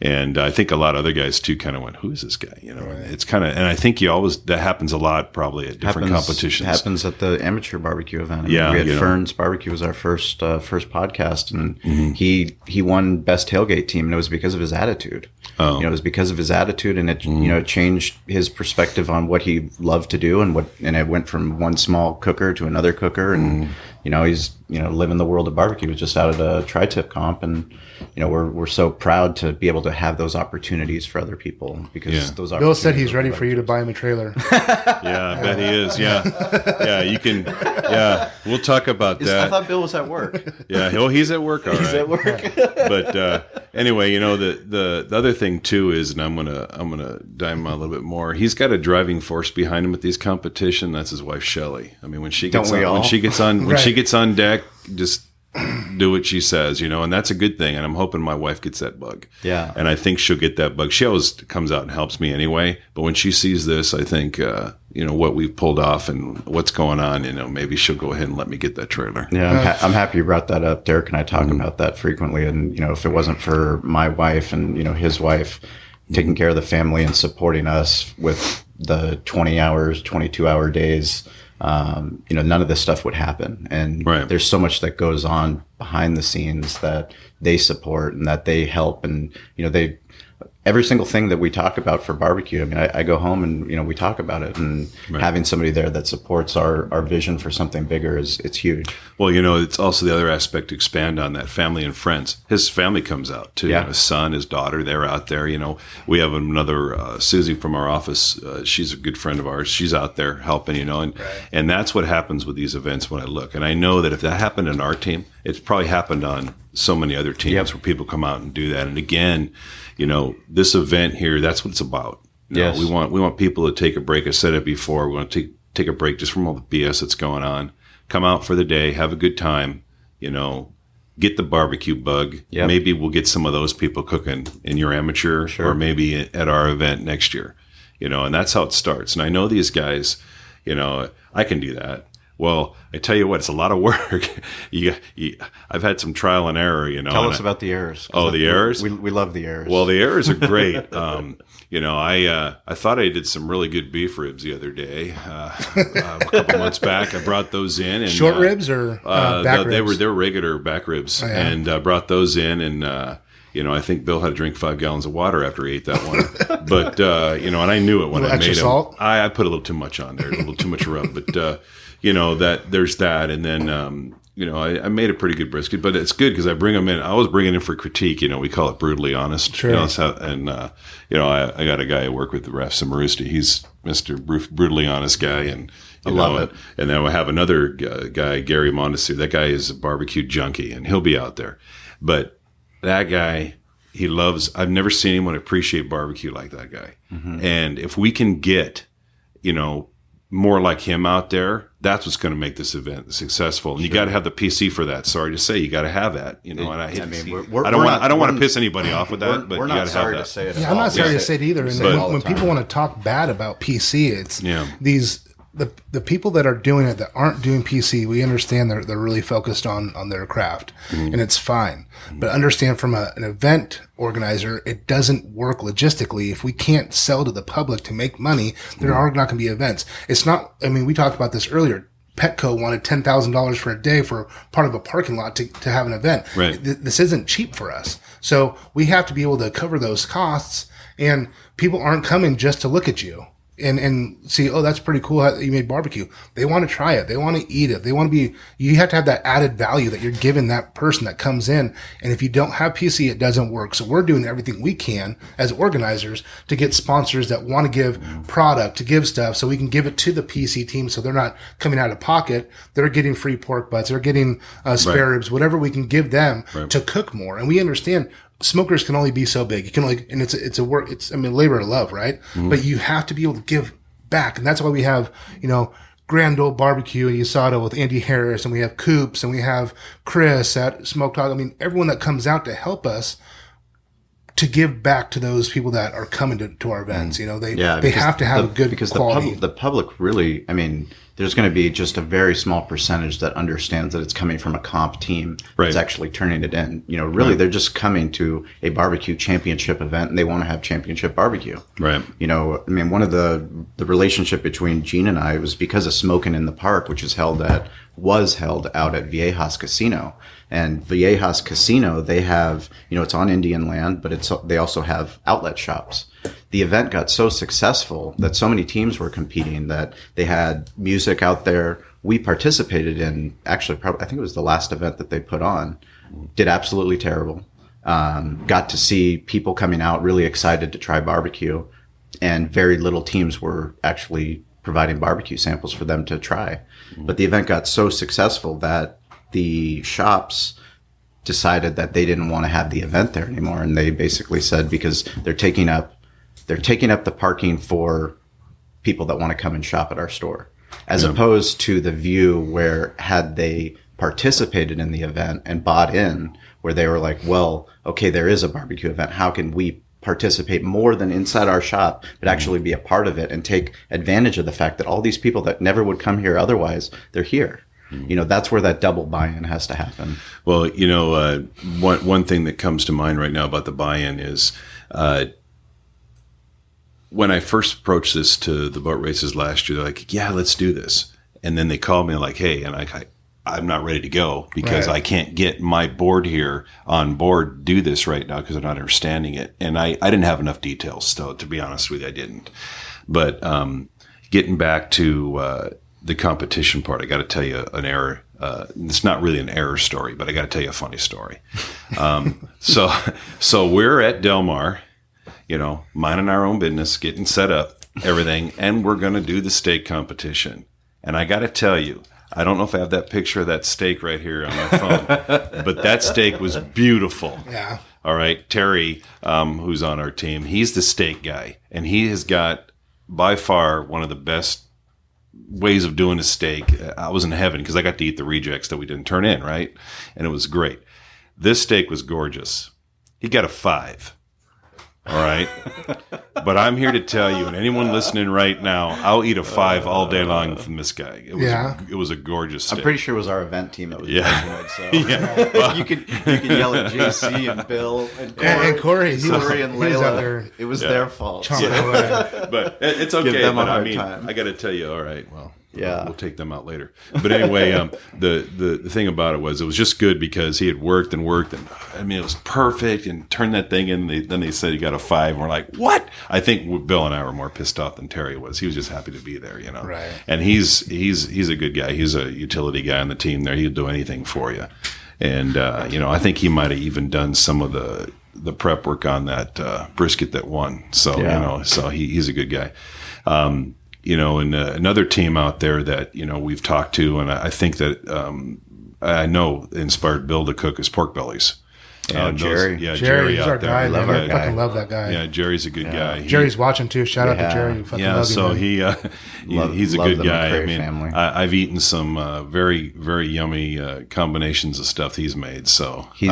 And I think a lot of other guys too kind of went, "Who is this guy?" It's kind of, and I think that happens a lot probably at different competitions. Happens at the amateur barbecue event. We had Fern's Barbecue was our first podcast, and he won best tailgate team, and it was because of his attitude. Oh. It was because of his attitude, and it it changed his perspective on what he loved to do, and it went from one small cooker to another cooker, and he's living the world of barbecue. He was just out at a tri-tip comp, and we're so proud to be able to have those opportunities for other people, because those Bill said he's ready for you to buy him a trailer. Yeah, I bet he is. Yeah, you can. Yeah, we'll talk about that. I thought Bill was at work. Yeah, he's at work. All right. He's at work. But anyway, the other thing too is, and I'm gonna dive in a little bit more. He's got a driving force behind him at these competitions. That's his wife Shelley. I mean, when she gets on deck, just do what she says, and that's a good thing. And I'm hoping my wife gets that bug. Yeah. And I think she'll get that bug. She always comes out and helps me anyway. But when she sees this, I think, what we've pulled off and what's going on, maybe she'll go ahead and let me get that trailer. Yeah. I'm happy you brought that up. Derek and I talk about that frequently. And, if it wasn't for my wife and, his wife taking care of the family and supporting us with the 20 hours, 22-hour days, none of this stuff would happen. And there's so much that goes on behind the scenes that they support and that they help. And, every single thing that we talk about for barbecue, I mean, I go home and, we talk about it, and having somebody there that supports our vision for something bigger it's huge. Well, it's also the other aspect to expand on that, family and friends. His family comes out too. Yeah. His son, his daughter, they're out there. We have another, Susie from our office. She's a good friend of ours. She's out there helping, and that's what happens with these events when I look. And I know that if that happened in our team, it's probably happened on so many other teams where people come out and do that. And again, this event here, that's what it's about. Yes. We want people to take a break. I said it before. We want to take a break just from all the BS that's going on. Come out for the day, have a good time, get the barbecue bug. Yep. Maybe we'll get some of those people cooking in your amateur or maybe at our event next year, and that's how it starts. And I know these guys, I can do that. Well, I tell you what, it's a lot of work. I've had some trial and error, Tell us about the errors. Oh, the errors? We love the errors. Well, the errors are great. I thought I did some really good beef ribs the other day. A couple months back, I brought those in. And, short ribs or back ribs? They were regular back ribs, and brought those in. And I think Bill had to drink 5 gallons of water after he ate that one. But and I knew it when I made salt? them. I put a little too much on there, a little too much rub. But that there's that, and then I made a pretty good brisket, but it's good because I bring them in. I always bring it in for critique. We call it brutally honest. Sure. I got a guy I work with, the Raf Samarusti. He's Mr. Brutally Honest guy, and I love it. And then we have another guy, Gary Mondesir. That guy is a barbecue junkie, and he'll be out there. But that guy, he loves. I've never seen anyone appreciate barbecue like that guy. Mm-hmm. And if we can get, more like him out there, that's what's going to make this event successful. And you got to have the PC for that. Sorry to say, you got to have that. And I don't want to piss anybody off with that, but you got to have that. To say it. Yeah, I'm not sorry to say it either. And when people want to talk bad about PC, it's these the people that are doing it that aren't doing PC. We understand they're really focused on their craft, and it's fine. But understand from an event organizer, it doesn't work logistically. If we can't sell to the public to make money, there are not going to be events. It's not. I mean, we talked about this earlier. Petco wanted $10,000 for a day for part of a parking lot to have an event. Right. This isn't cheap for us. So we have to be able to cover those costs, and people aren't coming just to look at you and see, oh, that's pretty cool how you made barbecue. They want to try it. They want to eat it. They want to you have to have that added value that you're giving that person that comes in. And if you don't have PC, it doesn't work. So we're doing everything we can as organizers to get sponsors that want to give product, to give stuff, so we can give it to the PC team so they're not coming out of pocket. They're getting free pork butts. They're getting spare ribs, whatever we can give them to cook more. And we understand smokers can only be so big. You can only, and it's a work, labor of love, right? Mm-hmm. But you have to be able to give back. And that's why we have, Grand Old Barbecue and USADA with Andy Harris, and we have Coops, and we have Chris at Smoked Hog. Everyone that comes out to help us to give back to those people that are coming to our events. They have to have a good quality. The public really, there's going to be just a very small percentage that understands that it's coming from a comp team that's actually turning it in. They're just coming to a barbecue championship event, and they want to have championship barbecue. Right. One of the relationship between Gene and I was because of Smoking in the Park, which was held out at Viejas Casino. And Viejas Casino, they have, it's on Indian land, but they also have outlet shops. The event got so successful that so many teams were competing that they had music out there. We participated in, actually, I think it was the last event that they put on. Did absolutely terrible. Got to see people coming out really excited to try barbecue, and very little teams were actually providing barbecue samples for them to try. But the event got so successful that the shops decided that they didn't want to have the event there anymore. And they basically said, because they're taking up the parking for people that want to come and shop at our store, as opposed to the view where had they participated in the event and bought in, where they were like, well, okay, there is a barbecue event. How can we participate more than inside our shop, but actually be a part of it and take advantage of the fact that all these people that never would come here otherwise, they're here. That's where that double buy-in has to happen. Well, one thing that comes to mind right now about the buy-in is when I first approached this to the boat races last year, they're like, yeah, let's do this. And then they called me like, hey, and I I'm not ready to go because Right. I can't get my board here on board do this right now because they're not understanding it. And I didn't have enough details, so to be honest with you, I didn't. But getting back to the competition part, I got to tell you an error. It's not really an error story, but I got to tell you a funny story. So we're at Del Mar, minding our own business, getting set up, everything, and we're going to do the steak competition. And I got to tell you, I don't know if I have that picture of that steak right here on my phone, but that steak was beautiful. Yeah. All right. Terry, who's on our team, he's the steak guy, and he has got by far one of the best ways of doing a steak. I was in heaven because I got to eat the rejects that we didn't turn in, right? And it was great. This steak was gorgeous. He got a 5. All right. But I'm here to tell you, and anyone listening right now, I'll eat a 5 all day long from this guy. It was a gorgeous steak. I'm pretty sure it was our event team that was judging it. So Yeah. Well, you can yell at JC and Bill and Corey. Corey and He was out Layla. there It was their fault. chomping away. but it's okay. Give them a but I hard mean, time. I got to tell you, all right, well, Yeah. we'll take them out later. But anyway, the thing about it was just good because he had worked, and I mean, it was perfect, and turned that thing in. Then they said he got a 5, and we're like, what? I think Bill and I were more pissed off than Terry was. He was just happy to be there, Right. And he's a good guy. He's a utility guy on the team there. He'll do anything for you. And I think he might have even done some of the prep work on that brisket that won. So so he's a good guy. And another team out there that, we've talked to, and I think that I know inspired Bill to cook is Pork Bellies. And Jerry. Jerry, he's out our there. guy. Love Man. our I guy. fucking love that guy. Yeah, Jerry's a good guy. Jerry's watching too. Shout out to Jerry. Fucking Yeah, love you, so man. he's a love good the guy. McCray I mean, family. I've eaten some very, very yummy combinations of stuff he's made. So He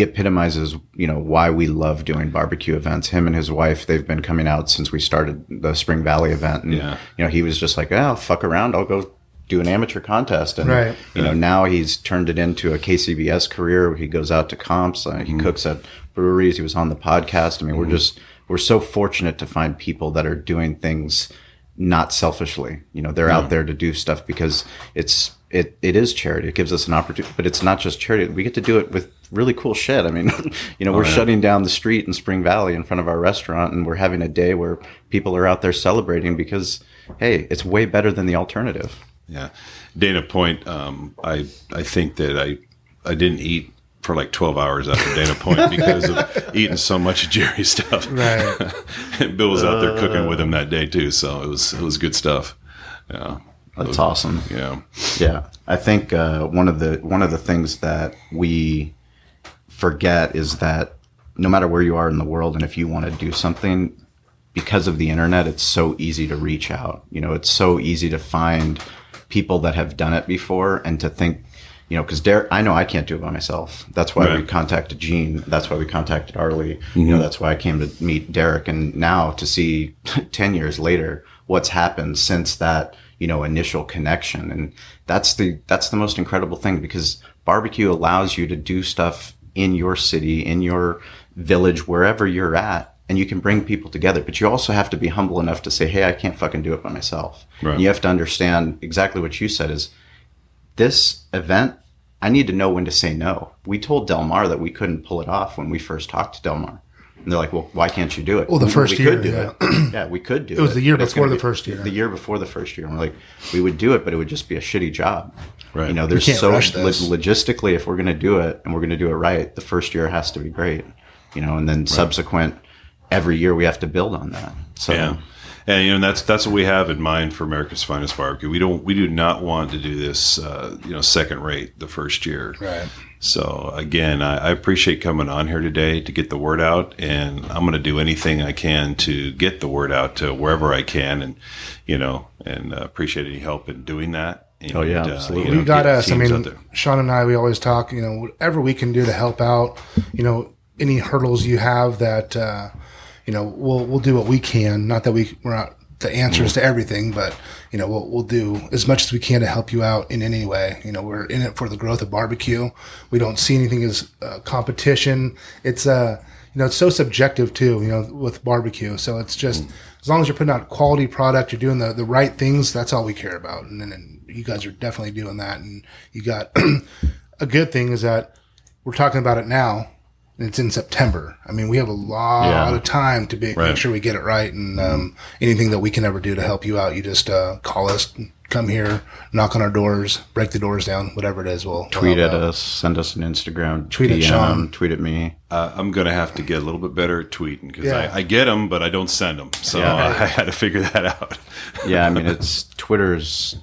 epitomizes, why we love doing barbecue events. Him and his wife, they've been coming out since we started the Spring Valley event. And, he was just like, I'll fuck around. I'll go do an amateur contest. And, Right. now he's turned it into a KCBS career where he goes out to comps. He cooks at breweries. He was on the podcast. I mean, we're so fortunate to find people that are doing things not selfishly. They're out there to do stuff because it is charity. It gives us an opportunity, but it's not just charity. We get to do it with really cool shit. I mean, we're shutting down the street in Spring Valley in front of our restaurant, and we're having a day where people are out there celebrating because, hey, it's way better than the alternative. Yeah. Dana Point, I think that I didn't eat for like 12 hours after Dana Point because of eating so much of Jerry's stuff. Right. And Bill was out there cooking with him that day too, so it was good stuff. Yeah. That's awesome. Yeah. Yeah, I think one of the things that we forget is that no matter where you are in the world, and if you want to do something, because of the internet, it's so easy to reach out. It's so easy to find people that have done it before, and to think, because Derek, I know I can't do it by myself. That's why we contacted Gene. That's why we contacted Arlie. That's why I came to meet Derek. And now to see 10 years later what's happened since that, initial connection. And that's the most incredible thing, because barbecue allows you to do stuff in your city, in your village, wherever you're at. And you can bring people together, but you also have to be humble enough to say, hey, I can't fucking do it by myself. Right. And you have to understand exactly what you said is, this event, I need to know when to say no. We told Del Mar that we couldn't pull it off when we first talked to Del Mar. And they're like, well, why can't you do it? Well, the first we year, could do yeah. it. Yeah, we could do it. It was the year but it's before gonna the be first year. The year before the first year. And we're like, we would do it, but it would just be a shitty job. Right. There's can't so rush this. logistically, if we're going to do it and we're going to do it right, the first year has to be great. And then subsequent, every year we have to build on that. So Yeah. And that's what we have in mind for America's Finest Barbecue. We do not want to do this second rate the first year. Right. So again, I appreciate coming on here today to get the word out, and I'm going to do anything I can to get the word out to wherever I can, and appreciate any help in doing that. And, Oh, yeah, absolutely. We got get us. I teams out mean, there. Sean and I, we always talk, whatever we can do to help out, any hurdles you have that, we'll do what we can. Not that we're not the answers to everything, but, we'll do as much as we can to help you out in any way. We're in it for the growth of barbecue. We don't see anything as competition. It's, it's so subjective too, with barbecue. So it's just, as long as you're putting out quality product, you're doing the right things, that's all we care about. And then you guys are definitely doing that. And you got a good thing is that we're talking about it now. And it's in September. I mean, we have a lot of time to make sure we get it right. And anything that we can ever do to help you out, you just call us, come here, knock on our doors, break the doors down, whatever it is. We'll tweet at us, send us an Instagram, tweet at Sean, tweet at me. I'm going to have to get a little bit better at tweeting because I get them, but I don't send them. So I had to figure that out. Yeah, I mean, it's Twitter's.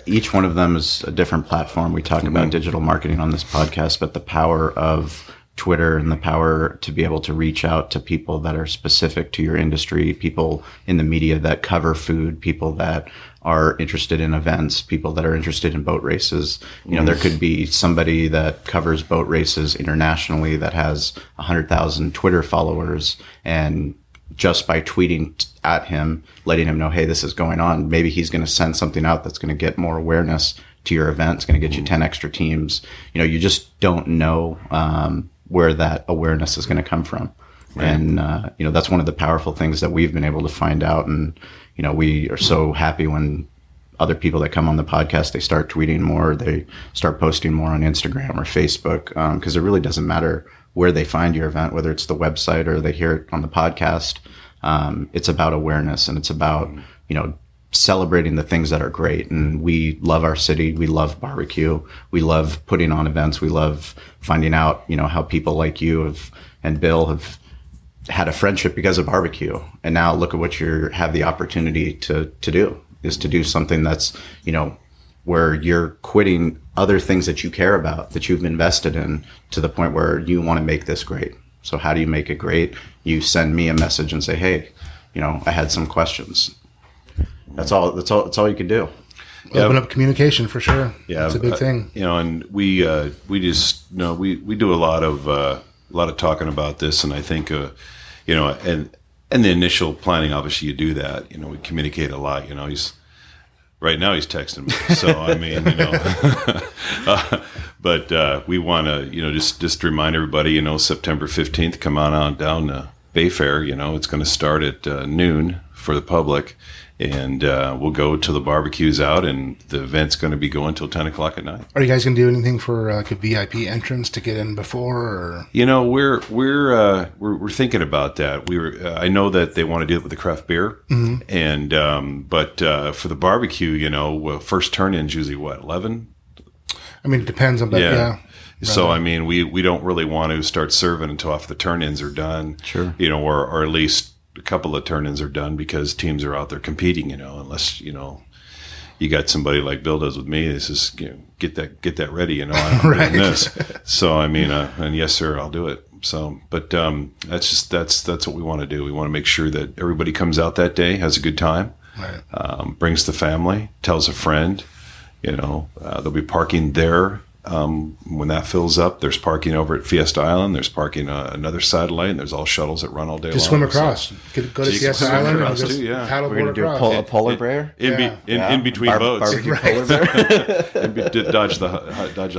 Each one of them is a different platform. We talk about digital marketing on this podcast, but the power of Twitter and the power to be able to reach out to people that are specific to your industry, people in the media that cover food, people that are interested in events, people that are interested in boat races. There could be somebody that covers boat races internationally that has 100,000 Twitter followers, and just by tweeting at him, letting him know, hey, this is going on, maybe he's going to send something out that's going to get more awareness to your event. It's going to get you 10 extra teams. You just don't know where that awareness is going to come from. Right. And, that's one of the powerful things that we've been able to find out. And, we are so happy when other people that come on the podcast, they start tweeting more, they start posting more on Instagram or Facebook. Cause it really doesn't matter where they find your event, whether it's the website or they hear it on the podcast. It's about awareness, and it's about, celebrating the things that are great. And we love our city. We love barbecue. We love putting on events. We love finding out, how people like you and Bill have had a friendship because of barbecue. And now look at what you have the opportunity to do something that's, where you're quitting other things that you care about, that you've invested in, to the point where you want to make this great. So how do you make it great? You send me a message and say, hey, I had some questions. That's all you can do. Open up communication for sure. Yeah, it's a big thing. And we just we do a lot of talking about this, and I think and the initial planning, obviously you do that. We communicate a lot. Right now he's texting me, so I mean, but we want to just remind everybody, September 15th, come on down to Bayfair. It's going to start at noon for the public. And we'll go till the barbecue's out, and the event's going to be going till 10 o'clock at night. Are you guys going to do anything for a VIP entrance to get in before? Or? We're thinking about that. I know that they want to do it with the craft beer, and but for the barbecue, first turn-in's usually 11. I mean, it depends on that. Yeah. So I mean, we don't really want to start serving until after the turn-ins are done. Sure. Or at least a couple of turn-ins are done, because teams are out there competing, unless, you got somebody like Bill does with me. This is, get that ready, I'm right. doing this. So, I mean, and yes, sir, I'll do it. So, but, that's what we want to do. We want to make sure that everybody comes out that day, has a good time, right. Brings the family, tells a friend, they'll be parking there. When that fills up, there's parking over at Fiesta Island. There's parking another satellite, and there's all shuttles that run all day long. Just swim across. So go to Fiesta Island and just We're going to do a polar bear? In between boats. Barbecue polar bear? Dodge the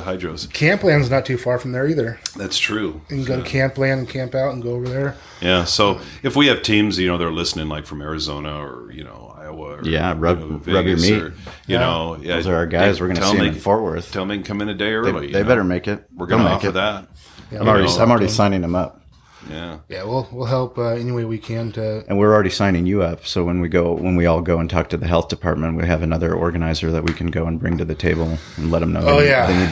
hydros. Campland's not too far from there either. That's true. You can go to Campland and camp out and go over there. Yeah, so if we have teams, they're listening like from Arizona or, Iowa. Or, rub your meat. Or, those are our guys. We're going to see them in Fort Worth. Tell them they can come in a day early. They better make it. We're going to offer that. Yeah, I'm already signing them up. Yeah. Yeah, we'll help any way we can to. And we're already signing you up. So when we all go and talk to the health department, we have another organizer that we can go and bring to the table and let them know they need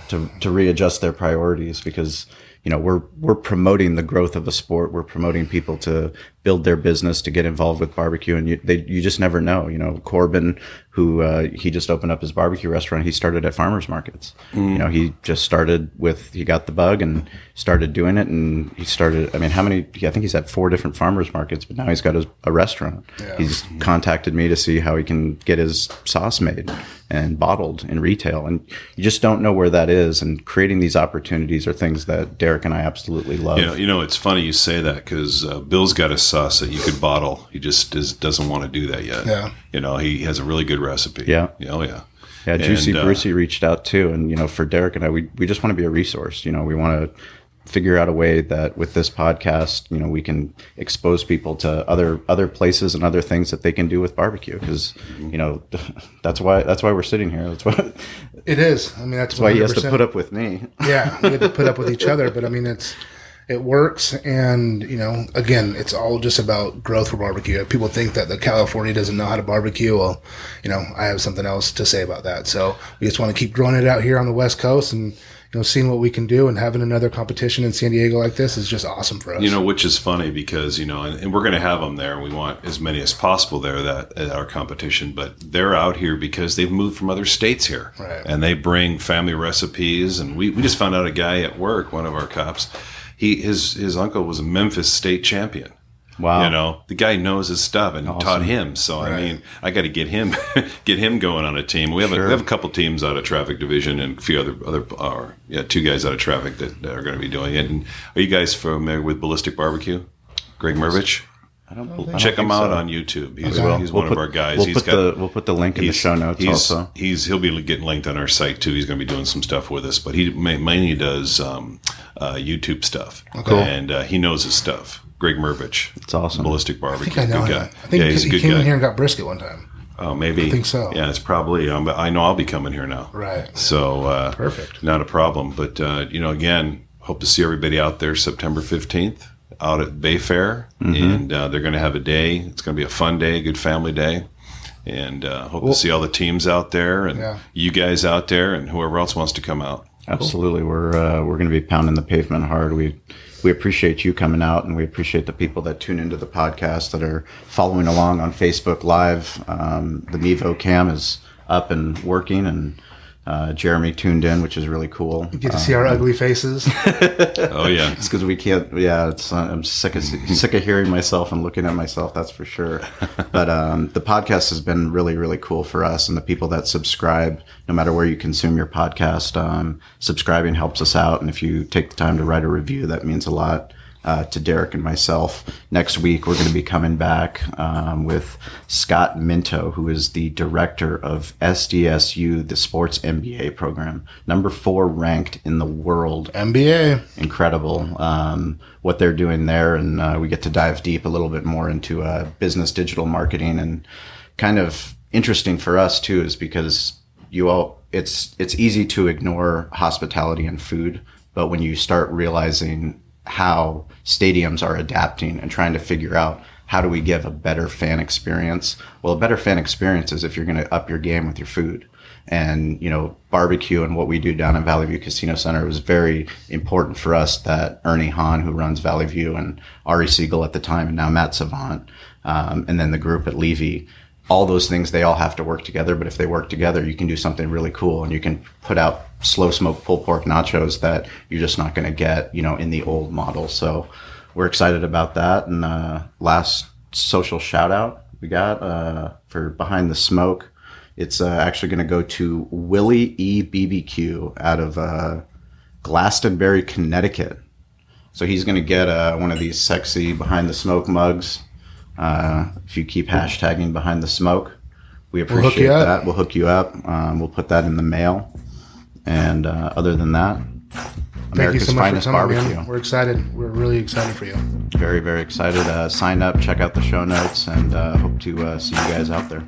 to readjust their priorities, because we're promoting the growth of the sport. We're promoting people to build their business, to get involved with barbecue, and you just never know. Corbin, who he just opened up his barbecue restaurant. He started at farmers markets. He just started he got the bug and started doing it, and he started. I mean, I think he's at 4 different farmers markets, but now he's got a restaurant. Yeah. He's contacted me to see how he can get his sauce made and bottled in retail, and you just don't know where that is. And creating these opportunities are things that Derek and I absolutely love. It's funny you say that, because Bill's got a sauce that you could bottle. He just doesn't want to do that yet. Yeah. He has a really good recipe. Yeah. Yeah. Yeah. Juicy Brucey reached out too. And, for Derek and I, we just want to be a resource. We want to figure out a way that with this podcast, we can expose people to other places and other things that they can do with barbecue. Because, that's why we're sitting here. That's why it is. I mean, that's why he has to put up with me. Yeah, we have to put up with each other. But I mean, it works. And, again, it's all just about growth for barbecue. People think that the California doesn't know how to barbecue. Well, I have something else to say about that. So we just want to keep growing it out here on the West Coast and, seeing what we can do, and having another competition in San Diego like this is just awesome for us. Which is funny because, and we're going to have them there. We want as many as possible there at our competition, but they're out here because they've moved from other states here. Right. And they bring family recipes. And we just found out a guy at work, one of our cops, his uncle was a Memphis state champion. Wow. The guy knows his stuff and taught him. So, Right. I mean, I got to get him going on a team. We have a couple teams out of traffic division and a few other 2 guys out of traffic that are going to be doing it. And are you guys familiar with Ballistic BBQ? Greg Mervich? Check him out on YouTube. He's one of our guys. We'll put the link in the show notes also. He'll be getting linked on our site too. He's going to be doing some stuff with us, but he mainly does YouTube stuff. Cool. And he knows his stuff. Greg Mervich. It's awesome. Ballistic BBQ. I think I know good him. guy. I think he's a good he came guy. in here and got brisket one time. Oh, maybe. I think so. Yeah, it's probably. But I know I'll be coming here now. Right. So Perfect. Not a problem. But again, hope to see everybody out there September 15th out at Bay Fair, and they're going to have a day. It's going to be a fun day, a good family day, and hope to see all the teams out there and you guys out there and whoever else wants to come out. Absolutely. We're going to be pounding the pavement hard. We appreciate you coming out, and we appreciate the people that tune into the podcast that are following along on Facebook Live. The Mevo cam is up and working, and Jeremy tuned in, which is really cool. You get to see our ugly faces. Oh yeah, it's because we can't. Yeah, I'm sick of hearing myself and looking at myself. That's for sure. But the podcast has been really, really cool for us, and the people that subscribe, no matter where you consume your podcast, subscribing helps us out. And if you take the time to write a review, that means a lot. To Derek and myself. Next week, we're going to be coming back with Scott Minto, who is the director of SDSU, the Sports MBA program, number 4 ranked in the world. MBA. Incredible what they're doing there. And we get to dive deep a little bit more into business digital marketing. And kind of interesting for us, too, is because it's easy to ignore hospitality and food. But when you start realizing how stadiums are adapting and trying to figure out how do we give a better fan experience. Well, a better fan experience is if you're going to up your game with your food. And, barbecue and what we do down in Valley View Casino Center was very important for us that Ernie Hahn, who runs Valley View, and Ari Siegel at the time, and now Matt Savant, and then the group at Levy, all those things, they all have to work together. But if they work together, you can do something really cool, and you can put out slow smoked pulled pork nachos that you're just not going to get, in the old model. So we're excited about that. And last social shout out we got for Behind the Smoke. It's actually going to go to Willie E. BBQ out of Glastonbury, Connecticut. So he's going to get one of these sexy Behind the Smoke mugs. If you keep hashtagging Behind the Smoke, we appreciate that. We'll hook you up. We'll put that in the mail. And other than that, America's Finest Barbecue. Man. We're excited. We're really excited for you. Very, very excited. Sign up, check out the show notes, and hope to see you guys out there.